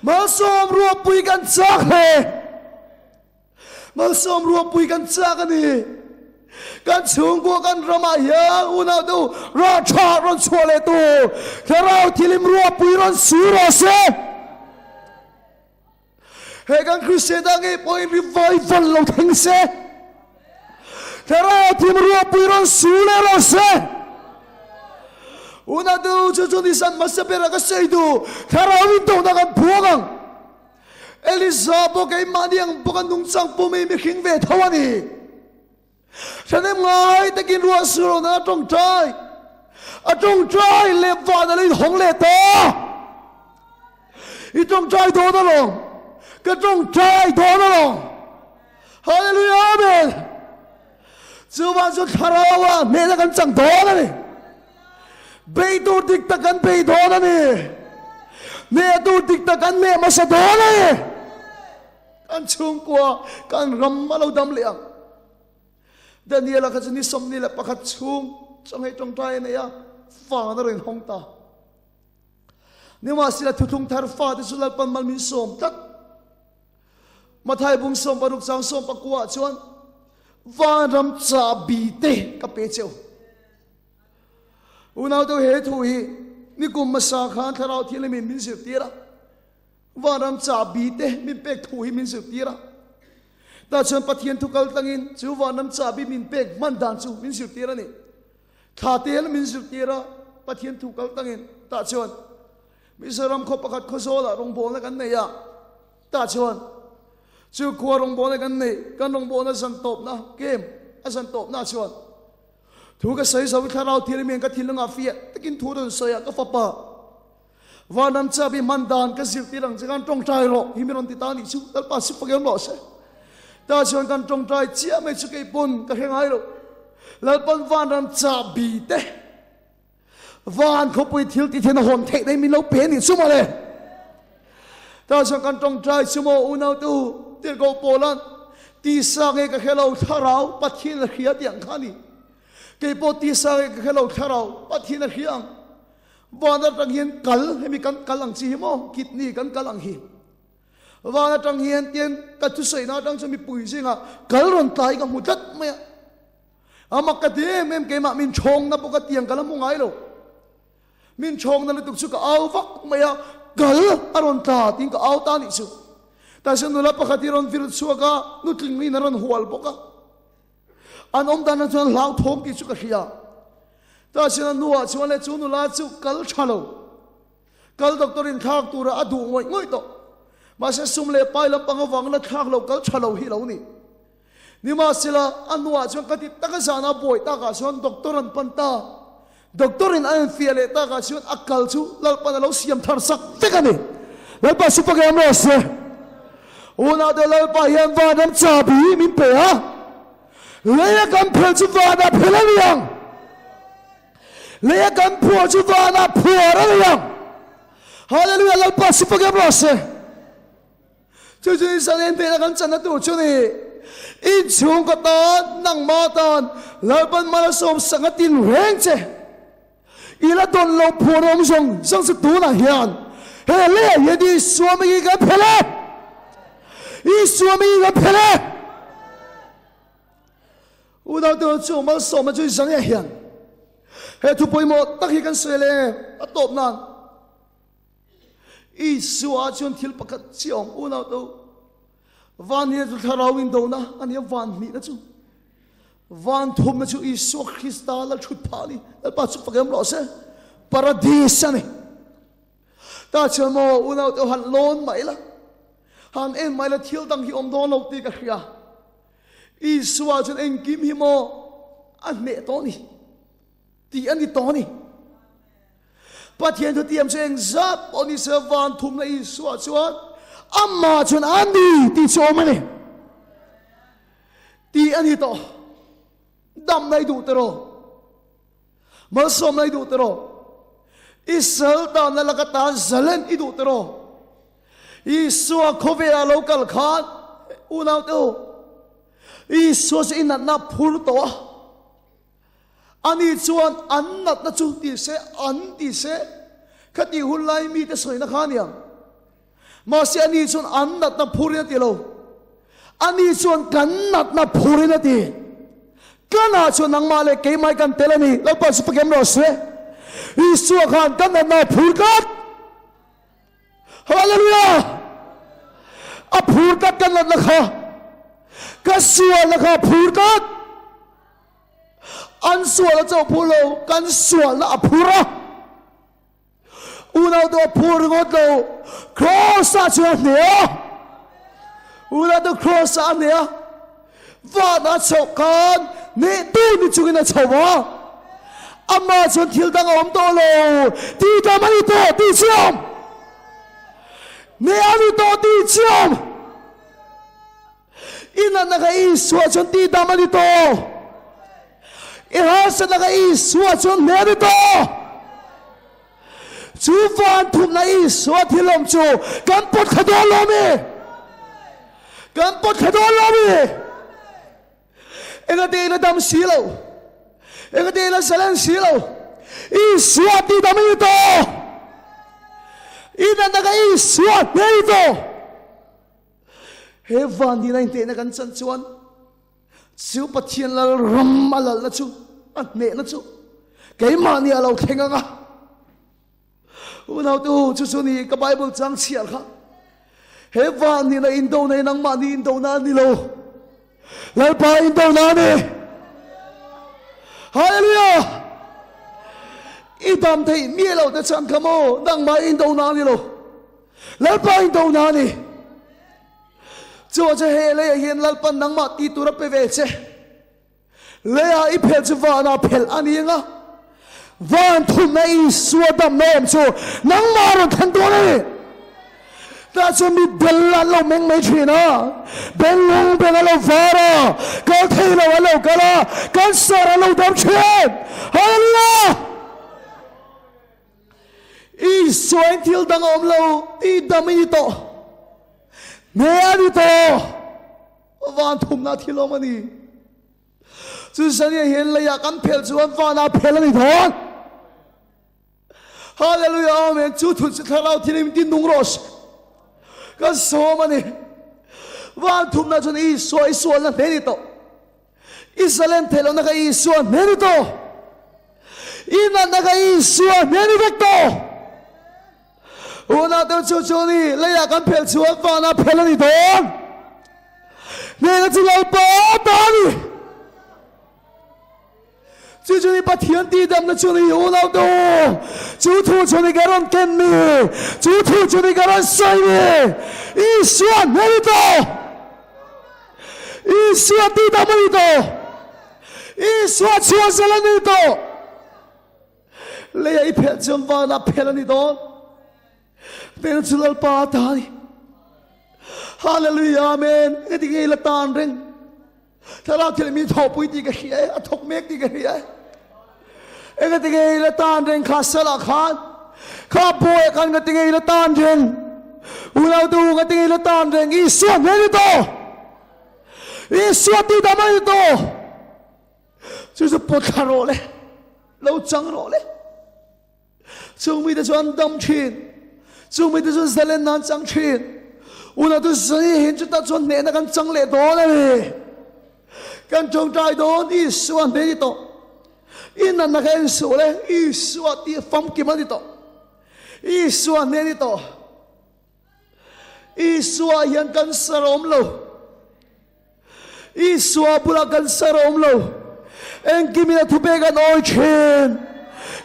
มาสมรัวปุยกันจากเลยมาสมรัวปุยกันจากกันนี่กันสูงกว่ากันรำมาเฮียอุณาตัวราชาร้อนชัวเลยตัวแค่เราที่ลิมรัวปุยร้อนสูรเสเฮกันคริสเตียนดังไอ้ปอยรีไวฟัลเราทั้งเสแค่เราที่รัวปุยร้อนสูเลยเราเสอุณาดูจุดที่สันมาเสเปรักเสยดูแค่เราวินโดนักันพวกังเอลิซาบอกไอ้มาเดียงบอกกันนุ่งจังปุ่มไม่ขิงเวทวานีฉันเอ็มไงแต่กินรัวสูรนะจงใจจงใจเล็บวานอะไรหงเล็ตาอีจงใจโดนอะไรก็จงใจโดนอะไรฮาเลลูยาเมนจูวันจุดคาราวะเมตกันจังโดนอะไรเบย์ตัวดิกตะกันเบย์โดนนี่ ne tu tik ta kan ne ma sa do le kan chung kwa kan ram ma lo dam liang Daniel ka chani som ni la pakhat chung chang hai tong trai ne ya fa na ren hong ta ni ma sila thuthung thar fa de sulal pan mal min som tak mathai bung som paruk sang som pakwa chuan van ram cha bi te ka pe cheu unau to he thu hi ni kum ma sa khan tharau thile min sir tira van ram cha bi te min pek thu hi min sir tira ta chuan pathian thu kal tangin chu van ram cha bi min pek man dan chu min sir tira ni tha tel min sir tira pathian thu kal tangin ta chuan misaram kho pakhat kho zola rong bol na kan nei ya ta chuan chu khua rong bol na kan nei kan rong bol na san top na kem a san top na chuan thu ka sai sau tharau thil men ka thil nga fia takin thu don soya ka fa pa vanam cha bi mandan ka zil tirang jangan tong trai ro himiron ti ta ni chu dal pa si pagem lo se ta chuan kan tong trai chia me chu ke pun ka hengai ro lal pan vanam cha bi te van ko pui thil ti then hon thei nei min lo pe ni chu ma le ta chuan kan tong trai chu mo unau tu tir go polan ti sa nge ka hello tharau pathin khia tiang khani ke po ti sa nge ka hello tharau pathin khiang vana tang hian kal hemi kan kalang chi mo kitni kan kalang hi vana tang hian tien ka thu sei na tang chumi pui singa kal ron tai ka mutat me amak ka de mem ke ma min chong na poka tiang kala mu ngai lo min chong na lutuk chu ka au vak maya kal aron ta ting ka au ta ni chu ta sen nula pakati ron vir chu ka nutling ni na ron hual poka an om dan na chon lau thom ki chu ka hia ta sen nuwa chu le chu nula chu kal chalo kal doctor in thak tu ra adu ngoi ngoi to ma se sum le pai lam pang wang na thak lo kal chalo hi lo ni ni ma sila anwa chu ka ti ta ka sana boy ta ka son doctor an panta doctor in an fiale ta ka chu akal chu lal pan lo siam thar sak te ka ni lal pa su pa ga mo se una de lal pa hian va nam cha bi min pe ha le ya kam phel chu va da phel liang le ya kam pho chu va na pho ra liang hallelujah lal pa su pa ga mo se chu chu san en pe la kan chan na tu chu ni in chung ka ta nang ma tan lal pan ma la som sangatin reng che ila don lo pho rom song sang se tu na hian he le ye di swami ga phele I swami ga phele u da to chu ma som ma chu sang ya hian he thu poi mo tak hi kan se le a top nan I swa chun thil pakat chiong u na to van hier tu tharau in do na an ye van mi na chu van thum na chu Isu Christa la chut phali al pa chu pagam lo se paradis ani ta chamo u na to han lon mai la han en mai la thil dang hi om don lo ti ka khia Isu a chun en kim hi mo an me to ni ti an ni to ni pathian thu tiam seng zap oni se van thum na Isu a chuan amma chun andi ti chomani ti ani to dam nai du tero mal som nai du tero isal ta na lakata zalen i du tero Isua khovea local khan unau to Isu se inat na phur to ani chuan an nat na chu ti se an ti se khati hulai mi te soina khaniang ma se ani chun an nat na phurina ti lo ani chun kan nat na phurina ti kana chun nang ma le ke mai kan telani lo pa su pagem lo se Isu khan kan na phur kat hallelujah a phur kat kan la kha ka sual la kha phur kat an sual la chau phulo kan sual na phura unau do phur ngot lo cross a chu ne una do cross a ne va na chau kan ne tu ni chu na chau wa amma chun thil dang om to lo ti ta mai to ti chiam ne ani to ti chiam ina na ga Isu chun ti ta mai to i ha sa na ga Isu chun ne to 主凡同那一所天龙主，敢不可多罗米，敢不可多罗米。一个地的当西路，一个地的神人西路，一所地当没多，一旦那个一所没多，黑凡地那地那个真主，主不天了，ram了了主，啊没了主，给嘛你老听啊！我那都就是你个 Bible 章写了，黑凡地那印度那能嘛你印度那你喽。来把印度拿你，哈利路亚！一旦他灭了的战克么，能把印度拿你喽？来把印度拿你，就这黑来也来把能把地图的被围着，来啊一片就完了，片安尼啊，完全没说的没有做，能把人看多了。但是你本来老明没去呢，本龙本来老发了，搞退了完老搞了，搞死了老当权，好了，一双条当我们老一当没到，没有到，完全那条路你，就是你现在也敢骗主人发那骗了你头，哈利路亚阿门，主突是他老天里面的农老师。个什么呢？完全那就一说一说那哪里多？以色列提了那个一说哪里多？伊那个一说哪里多？我那都求求你，你也敢骗出我那骗了你多？那个只老八打你，求求你把天地的那求你有那多。主图求你给人跟你，主图求你给人晒你，一说哪里多？一说地道哪里多？一说全是哪里多？你一片真话那骗了你多，别人知道巴达你，哈利路亚阿门。那地个单人，他老天里头不一定个黑，啊头没地个黑。一个地个一单人卡斯拉看，卡波一看个地个一单人，乌拉杜个地个一单人，一说哪里多？一说地道哪里多？就是不看罗嘞，老张罗嘞，就没得说当群，就没得说在那南张群，乌拉杜生意很就到说那那个张来多嘞，跟中寨多一说哪里多？因那那个人说嘞，一说地方给哪里多？一说哪里多？一说yang kan serom lo， 一说不拉kan serom lo， en kimi tu pegan oichen，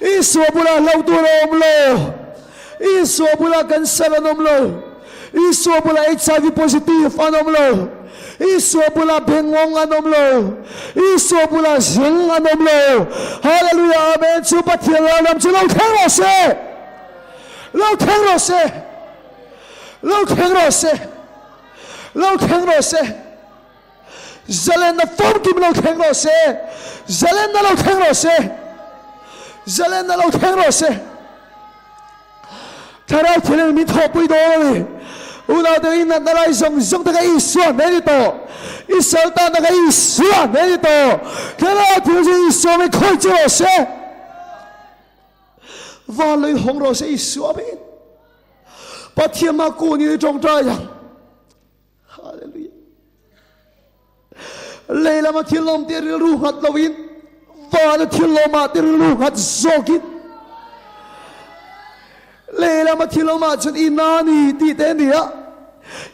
一说不拉老多rom lo， 一说不拉kan serom lo， 一说不拉 HIV positive anom lo。一说不拉平安anom lo， 一说不拉行anom lo， 哈利路亚阿门。主把天了，咱就老听老师，老听老师，老听老师，老听老师。Jalan na form kim老听老师 ，Jalan na 老听老师 ，Jalan na 老听老师。他老天里面头不多嘞。我那的那那来送那个一说哪里多，一说到那个一说哪里多，看到就是一说没开这老师，瓦雷红老师一说没，把天马过年的装这样，哈利路亚，来了嘛天龙的路哈老云，瓦了天龙嘛的路哈zokin。来了嘛，听了嘛，就一拿你地点你啊，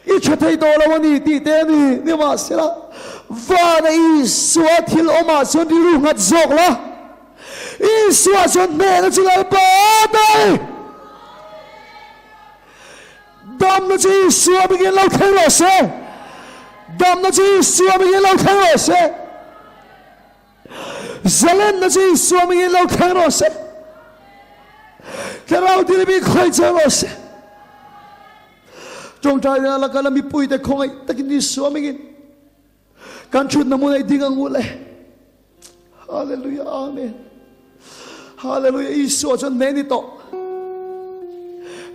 一出太多了，我你地点你，你嘛是了，话的一说听了嘛，就你路还走了，一说就那个就来把的，Damna就一说不给老听老师，Damna就一说不给老听老师，Jalan就一说不给老听老师。Kalau dia lebih kerja los, jong cahaya la kalau mi pui dek kongai, tak ini suami ini, kan cut namun ai dingang uleh, Haleluya, Amen, Haleluya. Isu aja neni to,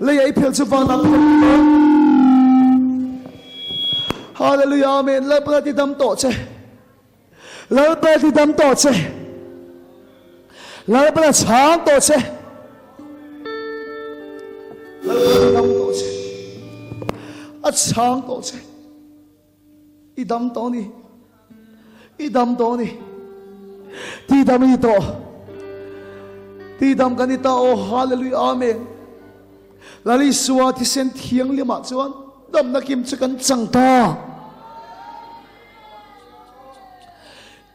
lấy ấy phiền cho vang nằm Hallelujah amen lấy bữa thì đâm tổ chế lấy bữa thì đâm tổ chế lấy bữa sáng tổ chế lấy bữa thì đâm tổ chế sáng tổ chế i đâm tổ đi i đâm tổ đi ti đâm đi tổ ti đâm cái đi tổ oh hallelujah amen lali suwa ti sen thiang lima chuan dam na kim chu kan chang ta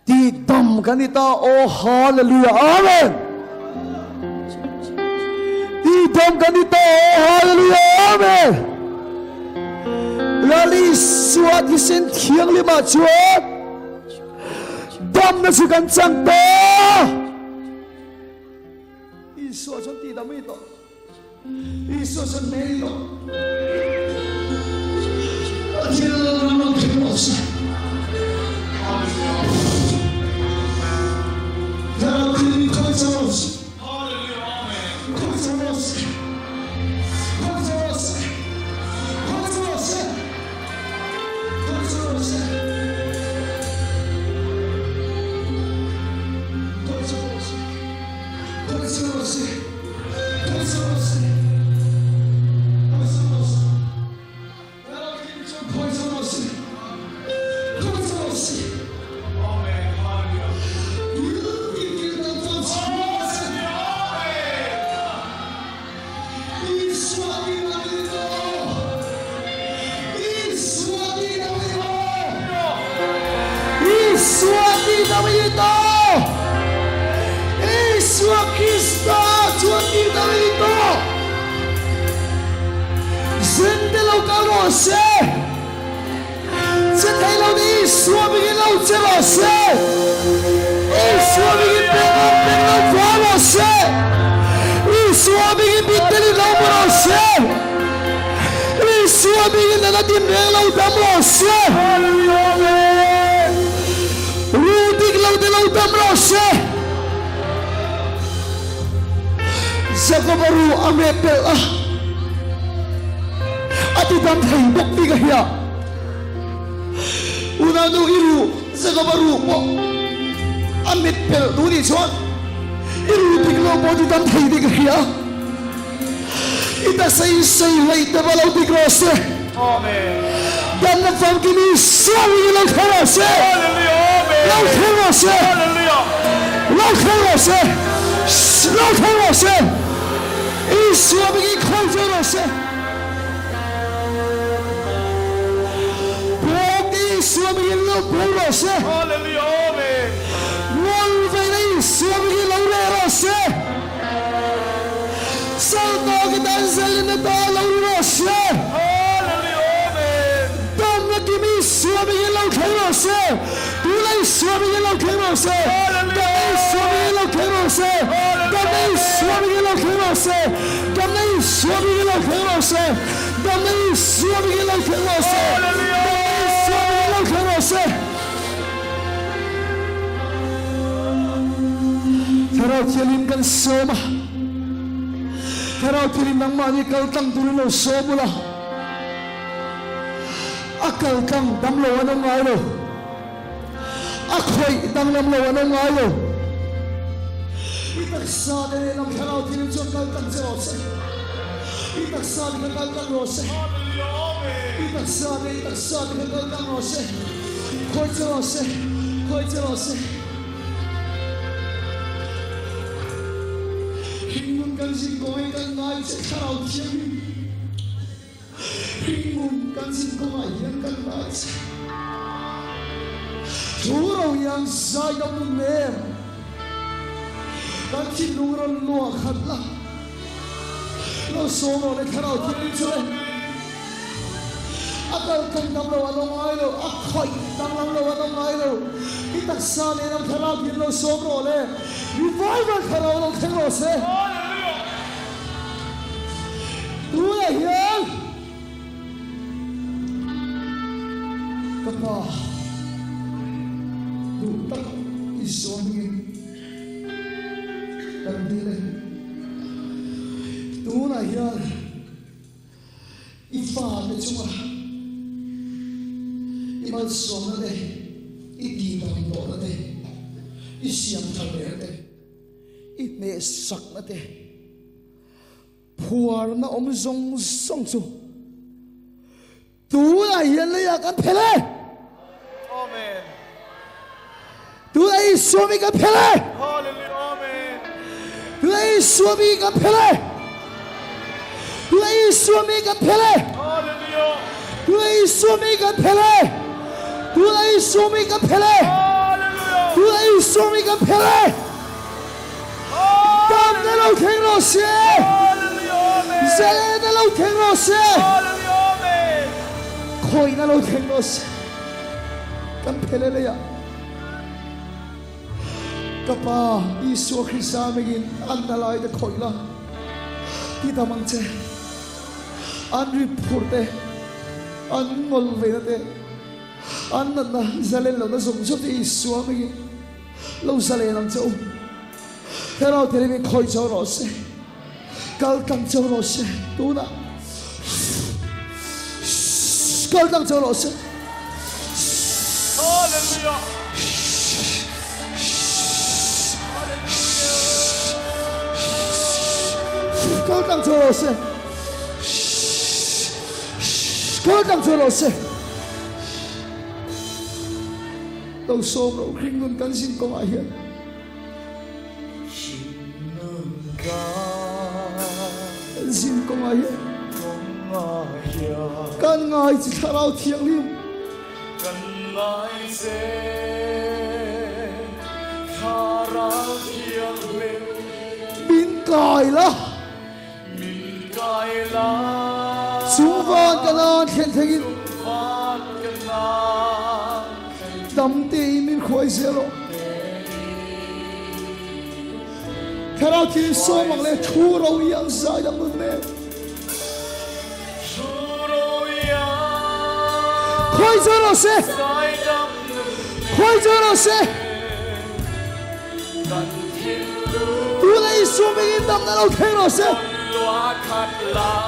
ti dam kan ni ta oh hallelujah amen ti dam kan ni ta oh hallelujah amen lali suwa ti sen thiang lima chuan dam na chu kan chang ta i suwa chuan ti dam ni to Isso es el medio. Aquí no tenemos. Pero que comenzamos. Comenzamos. Comenzamos. Comenzamos. Comenzamos. Comenzamos. Comenzamos. Comenzamos. Zagabaru amepel ati dam thai bok ti ga ya unanu iru zagabaru mo amepel duri chon iru tiklo bodi dam thai di ga ya ita sai lai ta balo ti grose amen dan na fam ki ni so wi lo khara se hallelujah lo khara se hallelujah lo khara se lo khara se Isso alguém contra você. Porque isso alguém não por você. Aleluia, amém. Não vem isso alguém não é você. Salto que dança ali na tela você. Aleluia, amém. Damna que me isso alguém não quer você. Pula isso alguém não quer você. Aleluia. Isso alguém não quer você. Também soube que não quer você. Também soube que não quer você. Também soube que não quer você. Também soube que não quer você. Karau tilim kan soma. Karau tilim nang mani kal tang turin lo somula. Akal tang dam lo anong ngayo. Akoy dang lam lo anong ngayo. Itaksa de nam karau tilim chon kal tang jerose. Itaksa de kal tang rose. Itaksa de kal tang rose. Koi jerose. Koi jerose. Hingun kan sin koi kan ngai se karau tilim. Hingun kan sin koi kan ngai se. Turau yang sai dong nem. Kan tin nuron lo khatla. Lo sono le karau tilim chule. Akal kan dam lo anong ailo. Akhoi dam lo anong ailo. Itaksa ne nam karau tilim lo sono le. Revival karau lo thelo se. Tuya hiyan. Kapa. Tak isongin tandile tuna hiyan 发的中啊，一般说那的，一地当多那的，一香汤那的，一内sắc那的，普洱那我们送送出，都来人了呀，干漂亮。Amen. 都来说明干漂亮。Hallelujah. Amen. 都来说明干漂亮。都来说明干漂亮。Hallelujah. 都来说明干漂亮。都来说明干漂亮。Hallelujah. 都来说明干漂亮。当的老天老师， Hallelujah. Amen. 在的老天老师， Hallelujah. Amen. 可以的老天老师，干漂亮了呀。Kapa Isu Krista megin andalai de koila kita mangche an report an ngolve te an na zalen lo na som so te Isu megin lo zalen ang chau pero tere me khoi chau ro se kal kang chau ro se tu na kal kang chau ro se Hallelujah.高档周老师，高档周老师，都说了，评论更新讲阿爷，更新讲阿爷，跟爱一条老天了，跟爱些他老天了，敏感了。中方跟那天天当地民快些了，看到天说梦嘞，出肉样啥样的呢？快走老师，快走老师，不能说明当那老天老师。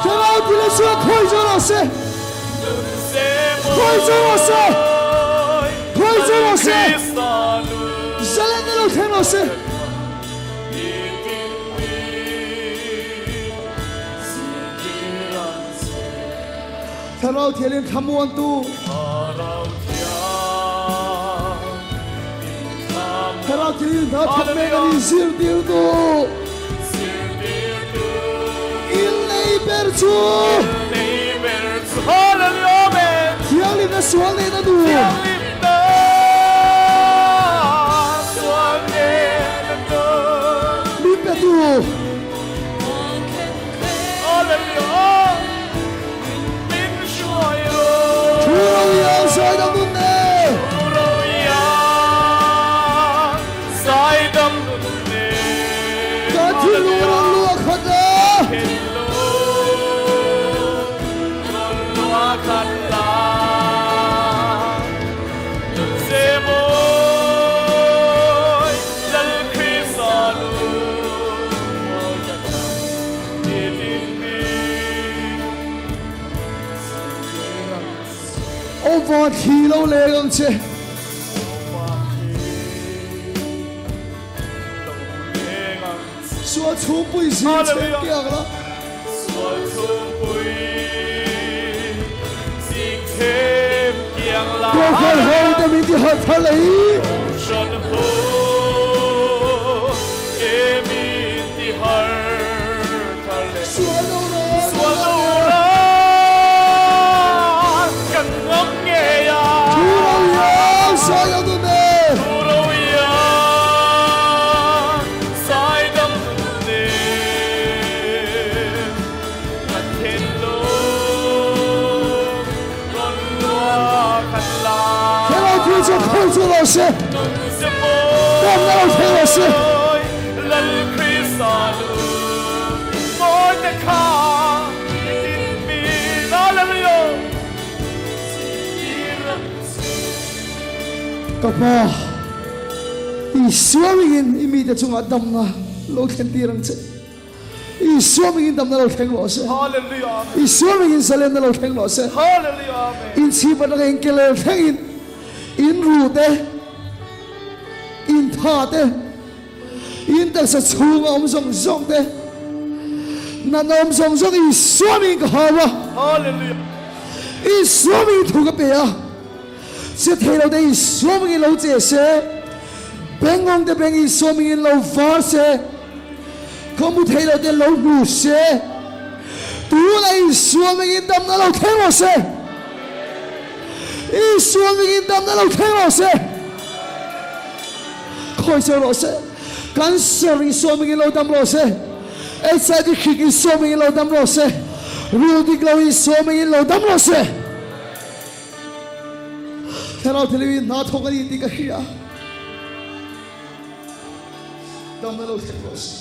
看到天的说快走老师，快走老师，快走老师，下来的老天老师。看到天连看不完都，看到天连他看没个你心丢都。LIKBK Hallelujah. 天里的说你的路，里边路，出了阳晒的路呢，干天路的路看着。我提了那个车，说出不是这样了。我看后的明天和他来。说到了，说到了。啥样的呢？天老天就控制老师，干老天老师。Kapa, isuamingin imida chunga Damna, lo天地人者， Isua mingin dam na lo theng lo se. Hallelujah. Isua mingin salem na lo theng lo se. Hallelujah. Amen. In chi ba na eng ke lo theng in ru te in tha te in ta sa chung om song song te na nom song song Isua mingin ka hawa. Hallelujah. Isua mingin thu ka pe a. Se thei lo te Isua mingin lo che se. Beng ong te beng Isua mingin lo var se. Không muốn thấy đâu để lâu ngủ xe, tú này xuống mình đâm nó lâu thế nào xe, xuống mình đâm nó lâu thế nào xe, coi sao lo xe, cắn sợi xuống mình lâu đâm lo xe, ấy sai đi khinh xuống mình lâu đâm lo xe, rồi đi lâu xuống mình lâu đâm lo xe, thế nào thì mình nói thông cái gì thì cái gì à, đâm nó lâu thế nào xe.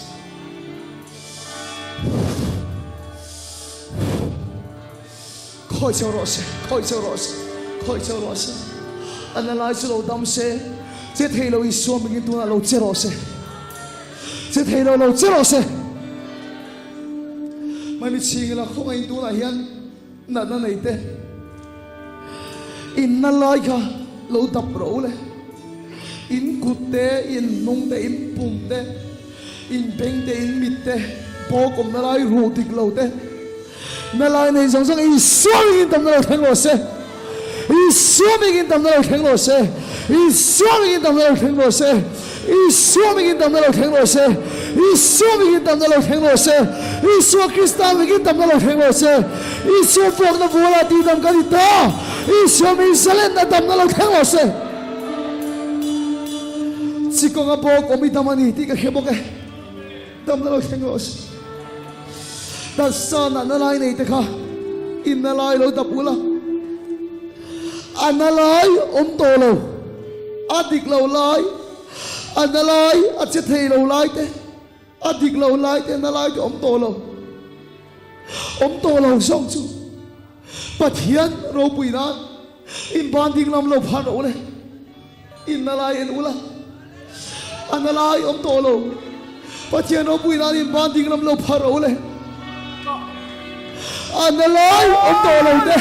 Khoi chau ro se, khoi chau ro se, khoi chau ro se. Analyze lo dam se, che thei lo Isua mingin tu na lo che ro se, che thei lo che ro se. Mani ching la khong ai tu na hian na na nei te. In na lai ka lo tap ro le, in kut te, in nong te, in pum te, in beng te, in mit te, po kom na lai ru tik lo te. Na lai nei song song Isua mingin tam na lo theng lo se, Isua mingin tam na lo theng lo se, Isua mingin tam na lo theng lo se, Isua mingin tam na lo theng lo se, Isua mingin tam na lo theng lo se, Isua Krista mingin tam na lo theng lo se, Isua phok na vola ti tam ka di ta, Isua mingin salen na tam na lo theng lo se. Sikong a po ko mi tamani ti ka khebo ke tam na lo theng lo se. Ta sa na na lai nei te kha in na lai lo ta pula an na lai om to lo adik lo lai an na lai a che thei lo lai te adik lo lai te na lai te om to lo song chu pathian ro pui na in ban ding lam lo phan ro le in na lai en ula an na lai om to lo pathian ro pui na in ban ding lam lo phan ro le Analai om to lo te,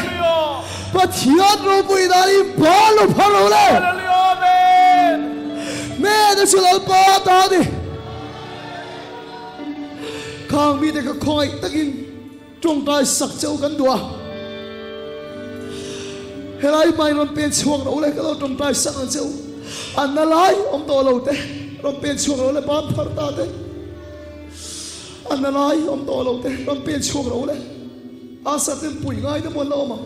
pathian ro pui na in ban lo phan ro le. Hallelujah. Amen. Me na sulal pa ta di. Khang mi te ka khoi takin trong tai sak chau kan dua. Helai mai ron pen chuang ro le ka lo trong tai sak an chau. Analai om to lo te, ron pen chuang ro le ban phar ta te. Analai om to lo te, ron pen chuang ro le. Asa tem pui ngai te mon lo ma.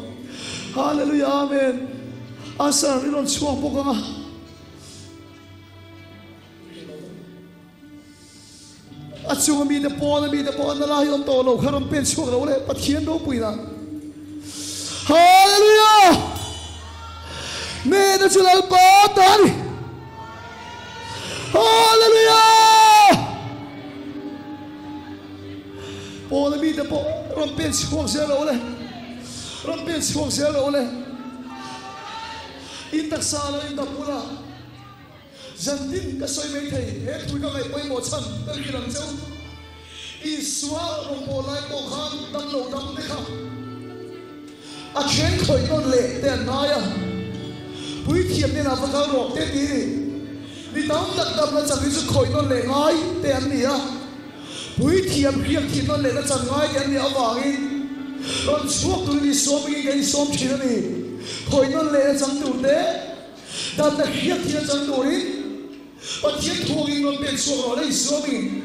Hallelujah. Amen. Asa ri ron chuang po ka. Achung mi te po na lai om to lo kharon pen chuang ro le pathian ro pui na. Hallelujah. Me na chulal pa ta ni. Hallelujah. Po na mi te po ron pen chuang se ro le. Ron pen chuang se ro le. In tak sa lo in ta pula. Jantin ka soi mai thei he thui ka mai poi mo chan ta ki lang chau Isua ro mo lai ko khan dam lo dam ne kha a chen khoi non le te na ya pui thiam ne na fa ka ro te ti ni dam dak dam na chang chu khoi non le ngai te an ni a pui thiam khiam thi non le na chang ngai te an ni awang in ron chuak tu ni som ki gen som thina ni khoi non le chang tu te dam na khiam thi chang tu ri pathian thuing non pen chuak ro le Isua mingin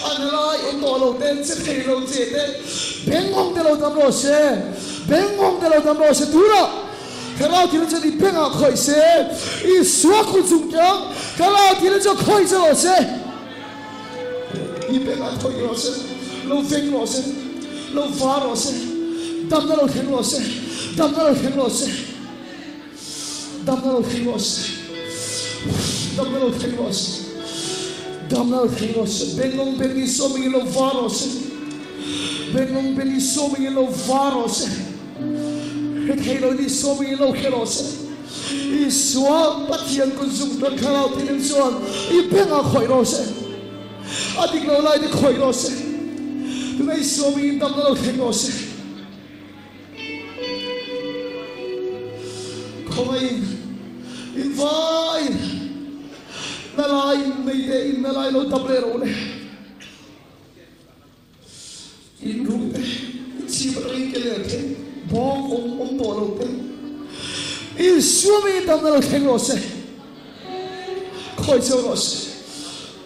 analai om to lo ten se thei lo che te bengong te lo tam lo se bengong te lo tam lo se tu la kalau ti le che di penga khoi se Isua khu chung chang kalau ti le che khoi che lo se I penga khoi lo se lo feng lo se lo fa lo se dam na lo theng lo se dam na lo theng lo se dam na lo theng lo se dam na lo theng lo se Damna khingos bengong beni so mi lo varos bengong beni so mi lo varos khelo ni so mi lo khelos Isua pathian kun sung don kharau tin son I penga khoi ro se adik lo lai ni khoi ro se tuna isu mi tam na lo thenglo se khoi in vai na lai mei de in na lai lo table ro le in ru te chi ba ring ke le te bong om to lo te isu mi tam na lo thenglo se khoi chau ro se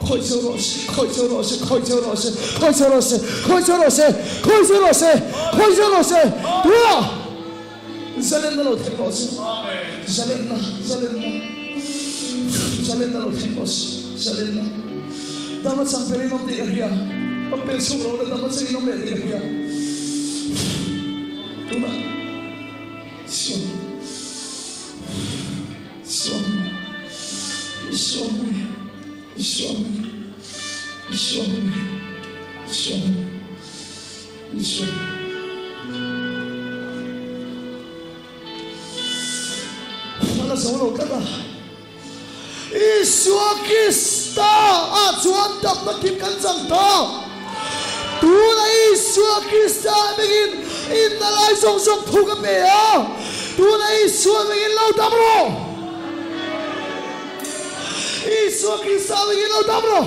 khoi chau ro se khoi chau ro se khoi chau ro se khoi chau ro se khoi chau ro se khoi chau ro se khoi chau ro se tua zalen na lo thenglo se zalen na lo thenglo se zalen na dama sang peri nom de ria om pe sum ro dama sang nom de ria tuma som mana solo kata Isu Krista acuan dapat dikancang tau Tuna Isu Krista begin inalai song thuka mea Tuna Isu begin lau damro Isu Krista begin lau damro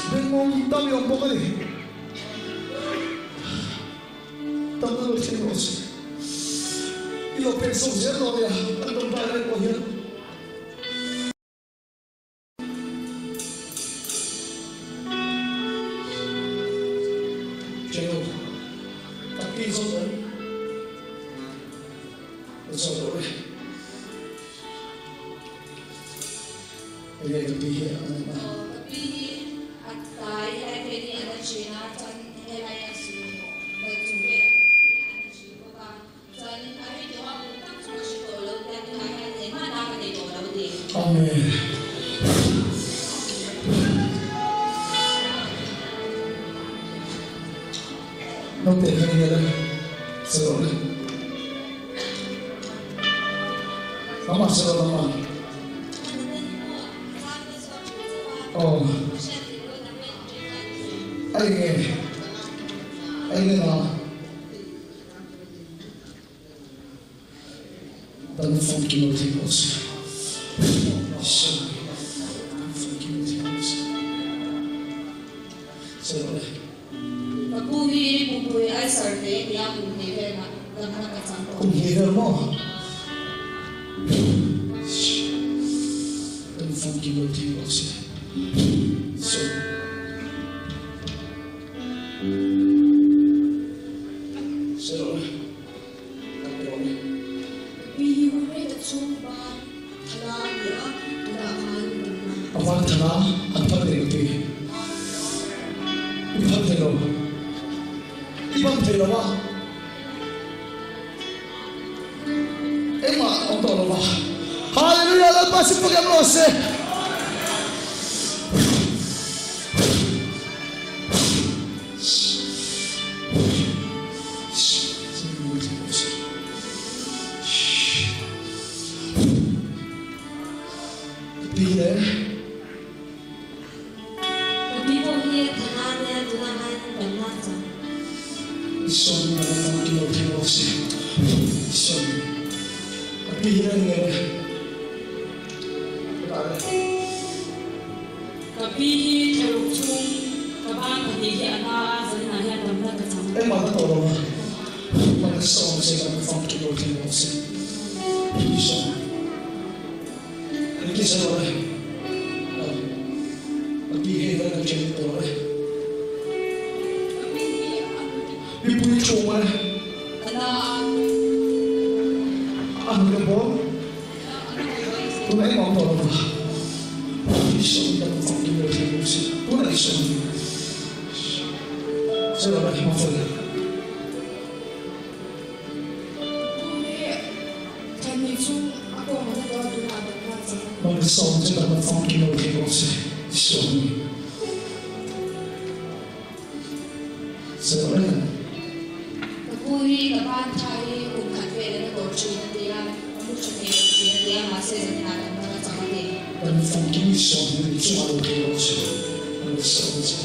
Bengong tami om bokali Tamna lo chingos Ilo penso zero ya Anton bayan ko yan Chingo Tapi iso ko Iso ko LIKBK at tayo ay pwede energy na sa LIKBK nagtubig energy ko ba sa ay ito ang utang sa sitolo at kaya ay manaka dito daw din Amen No te genera solo Vamos a hacerlo nomás Oh Ay na Dame funky motivos Funky motivos Solo Pagpuhi ay sarte niya kung never na nakakasangko Kung healer mo Dame funky motivos So Solo Bihuri at sumpa halaya lahan na Awal tala at pagdiripi Ibang telo ba? Ema, ang tolo ba? Hallelujah! Lalpasin po kayong lose! Peter Pagpuhi tananya tunahan Damna Son na lang kinotewasi. Son. Kapihiran nga. Kapihi terukung kabang kapihi ana zanahan Damna kasama Ay matatolo ba? Magkasama siya ng fang kinotewasi. Son. Ano kisa ba? Kapihiran nga siya nito ba? Buai cuma ano ka po? Tunay mo ang ba? Isang lang ang kinotewasi mo siya. Tunay isang. Salamat mo po yan. Magkasama siya ng fang kinotewasi. Isang. Salamat. Pagpuhi kabang tayo kung katwede na torture na diya mucho na diya masaya na Damna kasama din Dami fang kinisong na ito ang kinotewasi. Magkasama siya.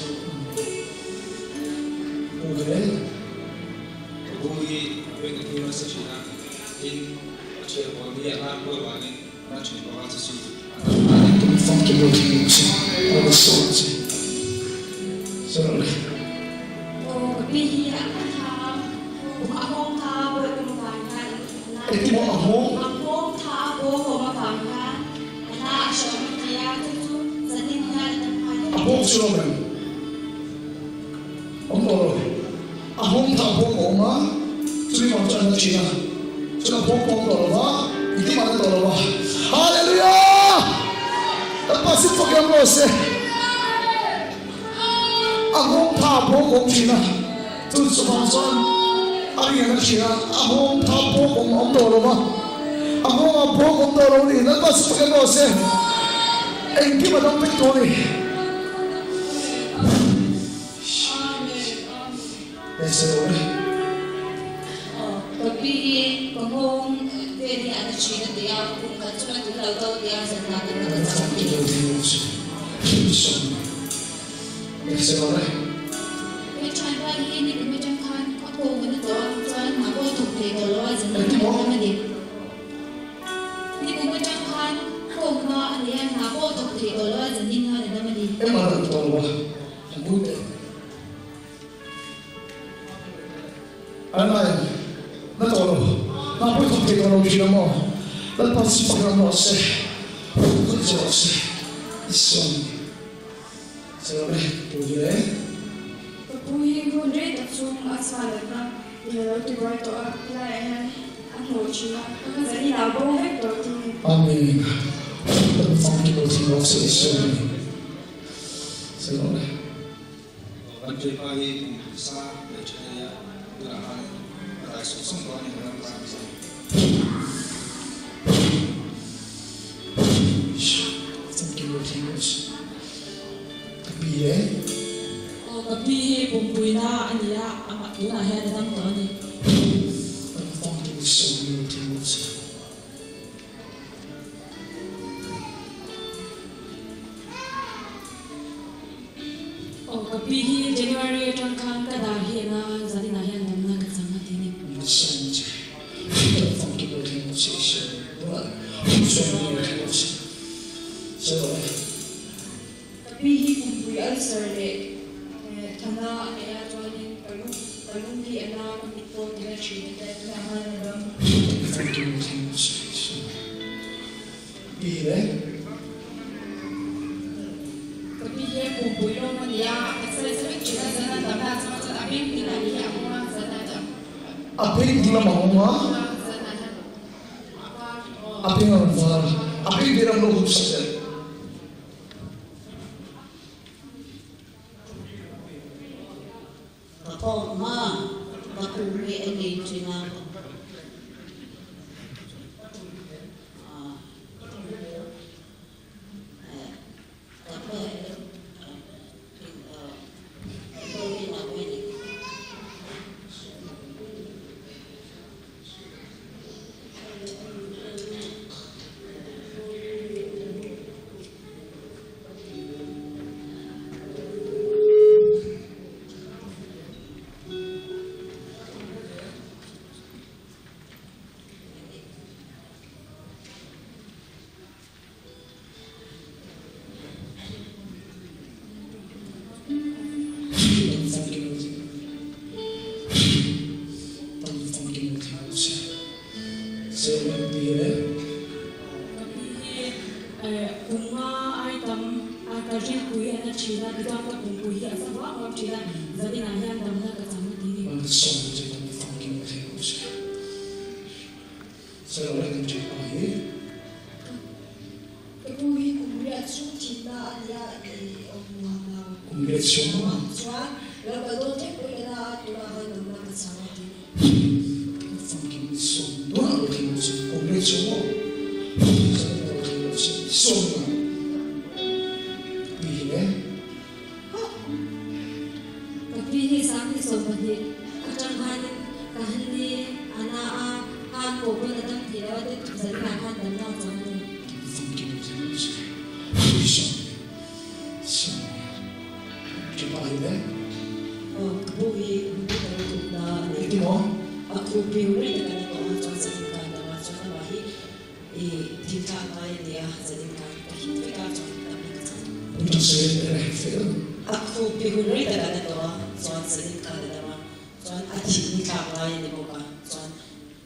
Aku pihuri dalam itu, soal sedikit dalam, soal aji ni kapai ni bukan, soal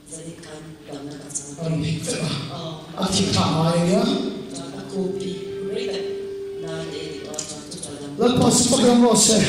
sedikit dalam kasar. Aji kapai ya. Soal aku pihuri dalam itu, soal tu dalam. Lepas program rose.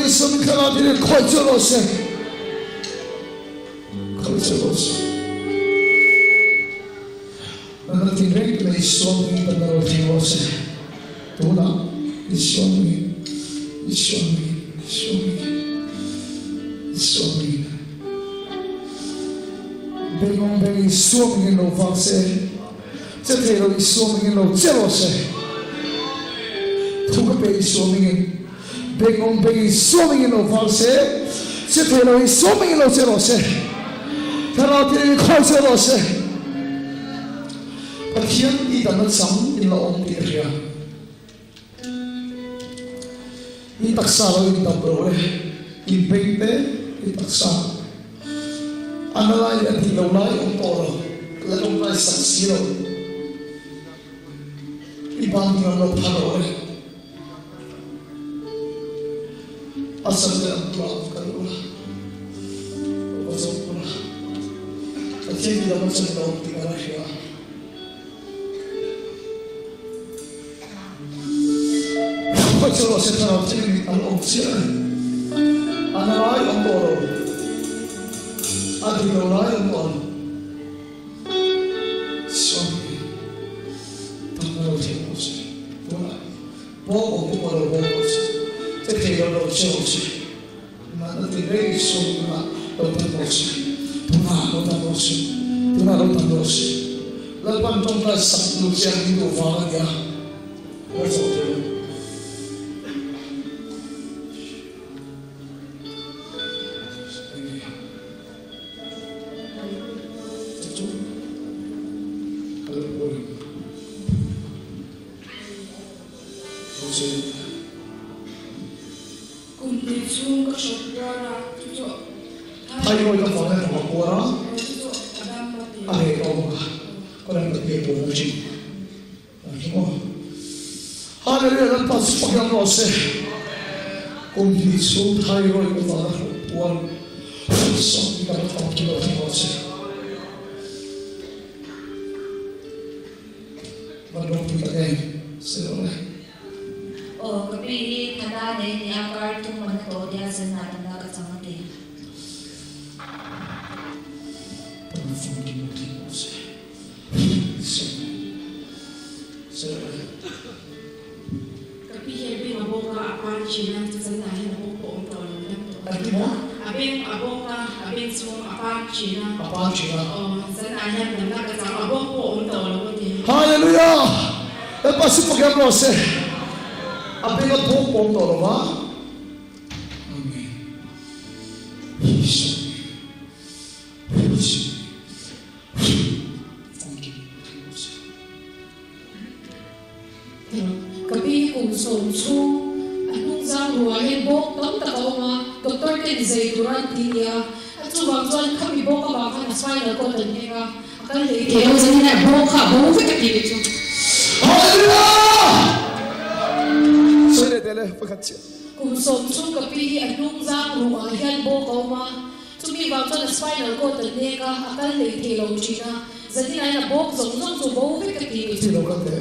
Hãy subscribe cho kênh Ghiền Mì Gõ để không bỏ lỡ những video hấp dẫn. mà có đang tập luyện của nó chịu đúng không hallelujah lần pas phục yang lo se cùng đi xuống thay rồi của ta buồn sống đi cả phòng kia lo se và lúc chúng ta sẽ rồi cái bi thà đa này thì agar tung mình tổ dia sen na tanda ka chang ti cái bi he bi abo ka apan china sen na he abo ko to Ano mo? Abing sung apan china sen na he tanda ka chang abo ko to lo ti Hallelujah! El paso porque hablo se. Apenas poco todo va. Amén. Kapi kung som su anong zang ruahin bok tam takaw nga Dr. Ken Zayduran tiya at subang tuan kami bok ka baka na spinal cord niya akal le kaya sa nina bok ka bok ka kilit so Hallelujah! Sole dele pagkatsi. kung som su kapi anong zang ruahin bok ka ma tumi bang tuan na spinal cord niya akal le kaya china sa nina na bok zong so bok ka kilit Sino ka te?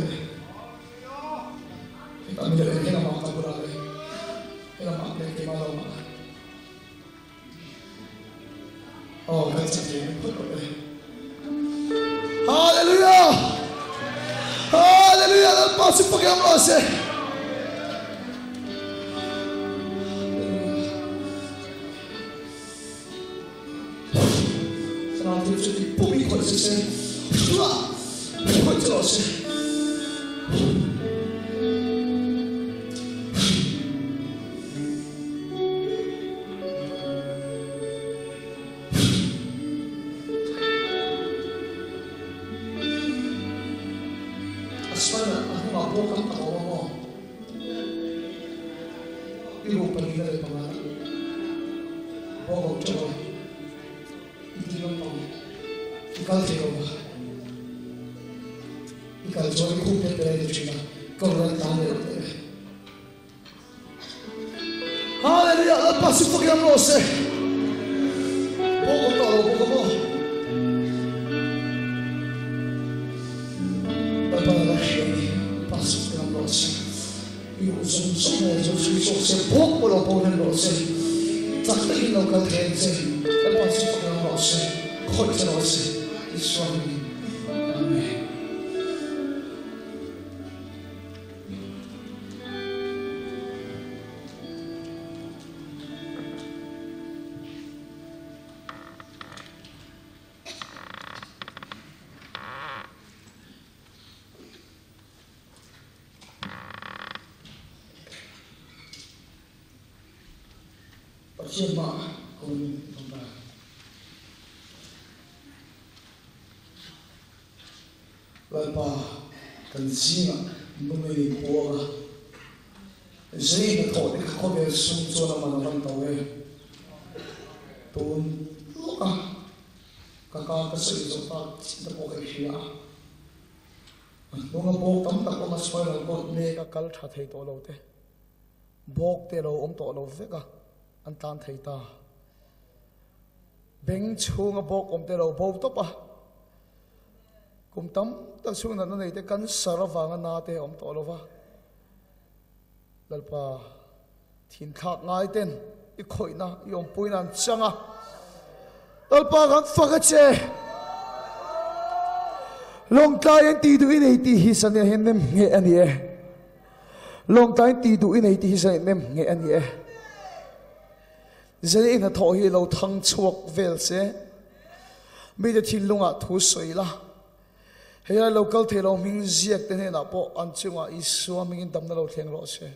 Kami dele kaya mga kaburale. Kaya mga kaya malaw mga. Oh, katsi kaya. Hallelujah! Hallelujah! El paso porque hablo se. Sangat itu bumi konsisten. Wah, konsisten. Asmana, aku mabuk ang tawa mo. Ibu panina dari pangalan. Bogor coba. Itinan pang. Ikal teroba. Ikal coba kumpet dari China. Kau orang tanya dari. Hallelujah, lepas itu kita merose. Bogor tolo, Bogor mo. Yung sumsumay sa susok sa bukolo po ng lose. Takay ng kaltense. Kalpasok ng lose. Kod sa lose. Iswami. Amen. Siapa kau tumpah? Lepas kanzina numeri kuah, jadi kau ni kau ni sumber nama orang tahu tuh luka kakak kesel sempat cinta pakai dia. Nunga bok tam tak kau masuk dalam kau ni kakak catai tolong teh, bok telo tolong vega. An tan thei ta beng chunga bok om te lo bo to pa kum tam ta chunga na nei te kan sarawa nga na te om to lo wa lalpa thin thak ngai ten I khoi na I om pui nan changa lalpa kan faka che Lawngtlai ti du in ti hi san hen nem nge ani e Lawngtlai ti du in ti hi san nem nge ani e Jadi ina Thawhleh lo thang chuak vel se mi de thil lunga thu soi la heya local thelo ming ziak te na po an chunga isua ming damna lo thleng ro se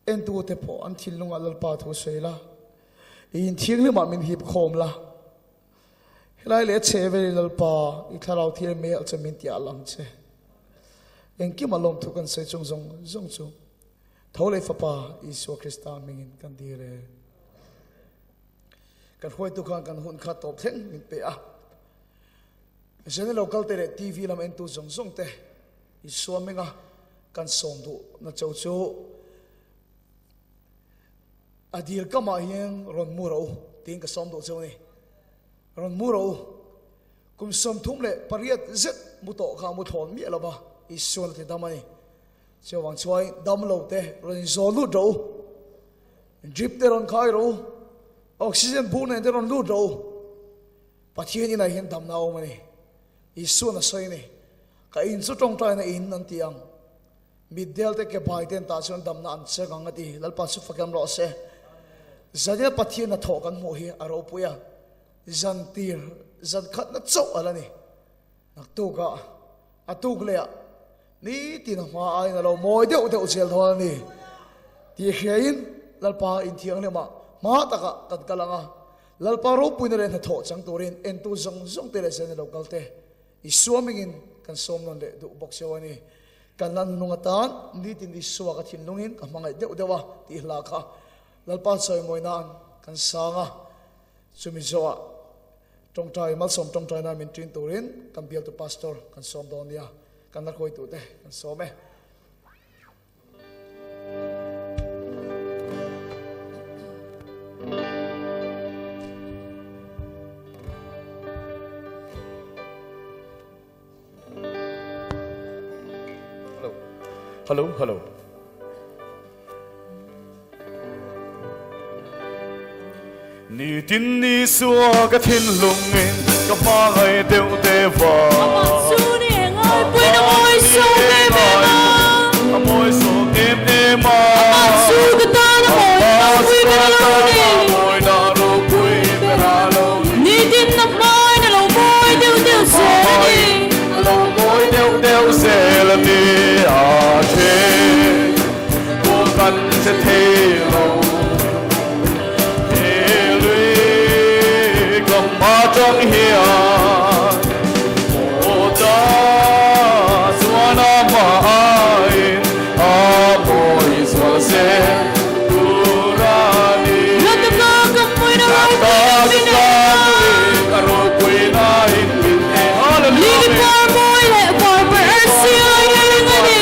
en tu te po an thil lunga lal pa thu soi la in thiang le ma min hip khom la helai le che ve lal pa I tharau thil me al chamin tia lang che en ki malom thu kan se chung zong chu Thawhleh Fapa Isu Krista mingin kan dire kan hoi tu kan hun kha top theng min pe a Zene local te TV lam entu zong zong te isuamenga kan som du na chau chu adil kama hiang ron muro ting ka som du chu ni ron muro kum som thum le pariat zet muto kha mu thon mi alaba isuan te damani chawang chwai dam lo te ron zo lu do drip te ron khai ro oxygen bu ne te ron lu do pathian ina hian dam na o mani isu na soi ni ka in chu tong tai na in nan tiang middel te ke bai ten ta chon dam na an che gang ati lalpa su fakam ro se zanya pathian na tho kan mo hi aro puya zan tir zan khat na chau ala ni nak tu ka atuk le ni tin ma ai na lo moi deu deu chel thon ni ti khein lalpa in thiang le ma ta ka kat kalanga lalpa ro puin re na tho chang turin en tu zong zong te le sen local te isuamingin kan som non le du bok sewani kan lan nungatan ni tin di suwa ka thin lungin ka mangai deu dewa ti hla kha lalpa choi moinan kan sanga chumi zoa tong tai mal som tong tai na min trin turin kan bial tu pastor kan som don dia kan na khoi tu te kan som e Hello. Ni tin ni xua cái thiên lùng in cái hoa ngày đều tê vờ. Môi số em em mà. Môi na ru bui bê na lâu. Ni tin na môi na lâu môi đều đều xe đi. Lâu môi đều đều xe là đi à thế. Cô cần sẽ thế lâu. Thế lũy cầm ma trong hiền. Ô ta xóa na ma ai. A môi xóa xe. Tu ra đi. Ngã ta cầm môi na lâu. Ngã ta cầm môi na lâu. Hallelujah. Môi lệ bỏ bờ siêu ai ngã đi.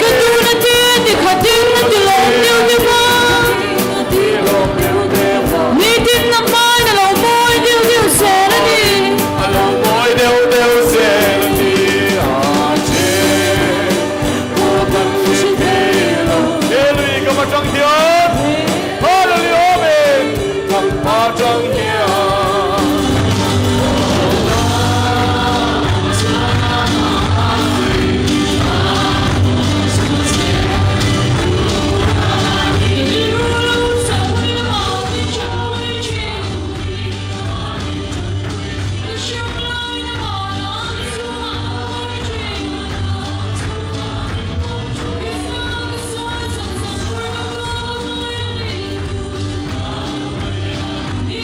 Cái tu na tiên thì khát tiếng na tu lòng yêu yêu ma. Ni tin na mai na lòng môi yêu yêu xe na đi. Lòng môi yêu yêu xe na đi. À chế, cô cần sẽ thế lòng. Thế lụy cầm ma trong hiền. Hallelujah amen. Cầm ma trong hiền. Ni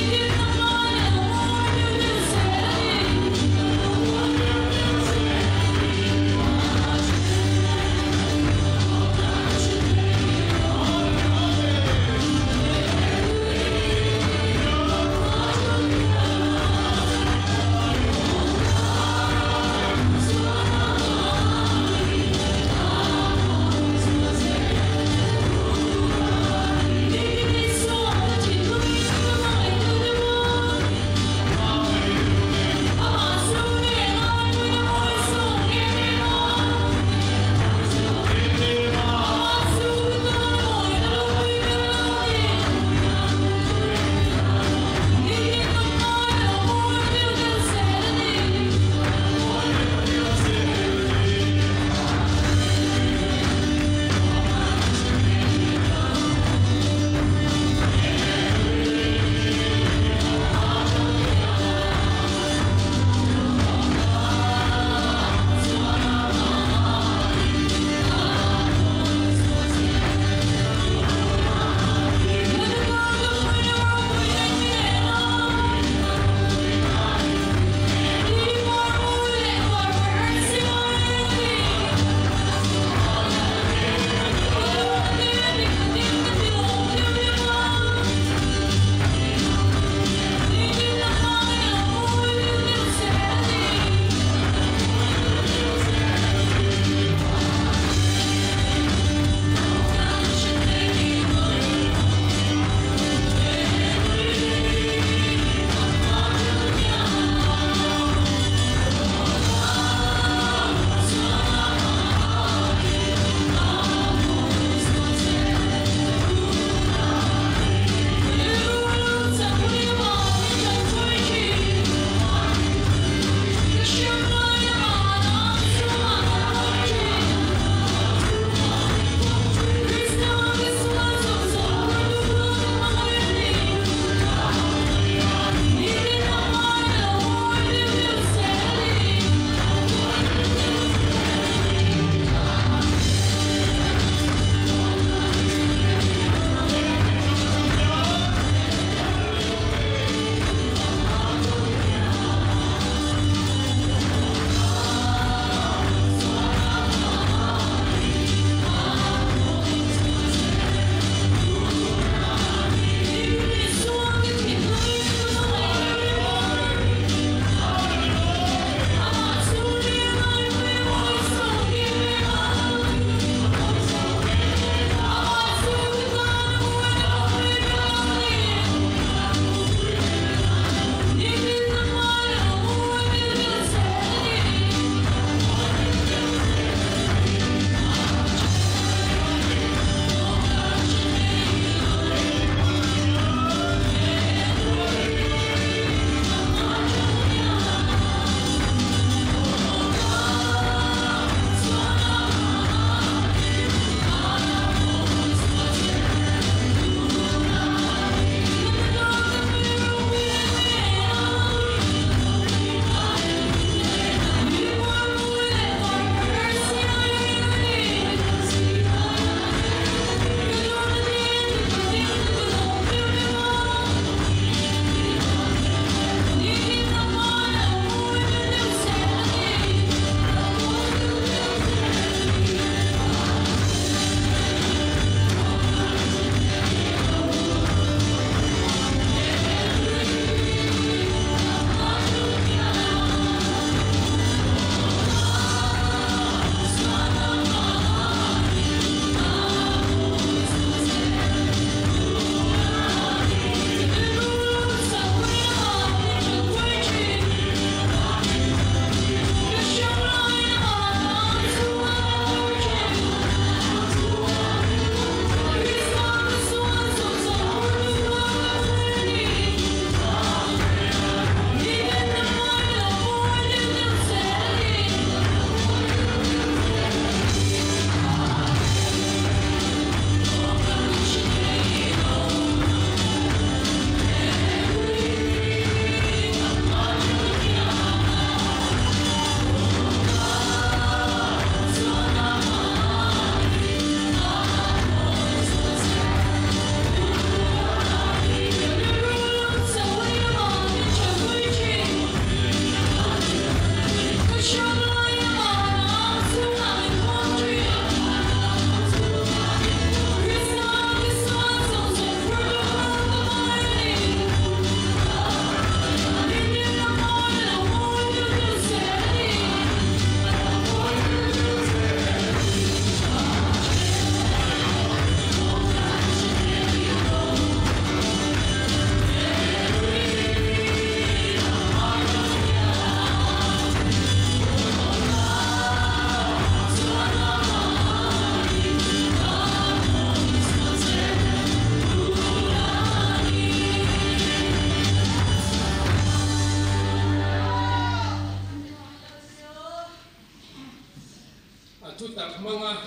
tak manga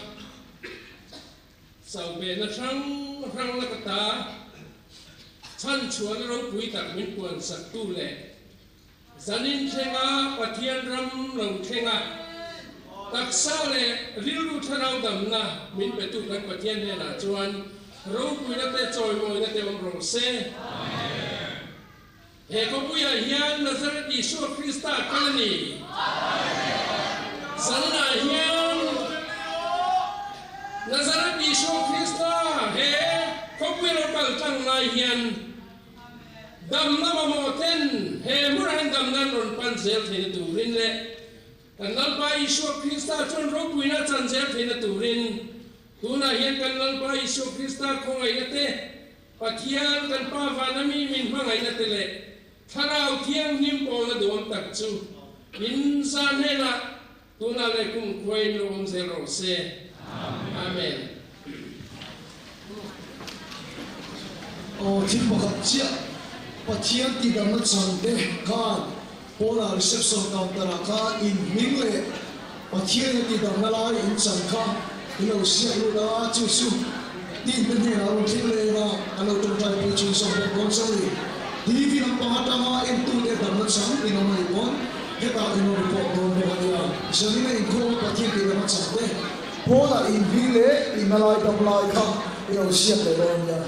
sau be na rang la kata chan chuan ro pui tak min puan sak tu le zanin thenga pathian ram lo thenga taksa le rilu tharau damna min petu kan pathian he na chuan ro pui na te choi moi na te om ro se he ko puya hian Nazareth Isu Krista kalani sanna hian Nazareth Isu Krista he ko puya kal tang lai hian damna mamoten he murahan damnan ron panzel thine turin le kanal pa Isu Krista chon ro pui na chanzel thine turin tuna hian kanal pa Isu Krista khongai na te pathian kan pa vanami min mangai na te le tharau thiang nim po na duam tak chu in san he la tuna le kum khoi lo om se ro se amen o thim pakhat chia pathian ti dam na chan de kan pola reception counter ka in ming le pathian ti dam na lai in chan kha ilo sia lu la chu chu tin pe ne la ro thim le na alo to tai pu chu so ko kon so li TV ng pangatama into the damna sang inomay mon kita inomay po don bahaya sali na ingko pathian ti damna sang de pola in vile inalay damlay ka ilo siya le ron ya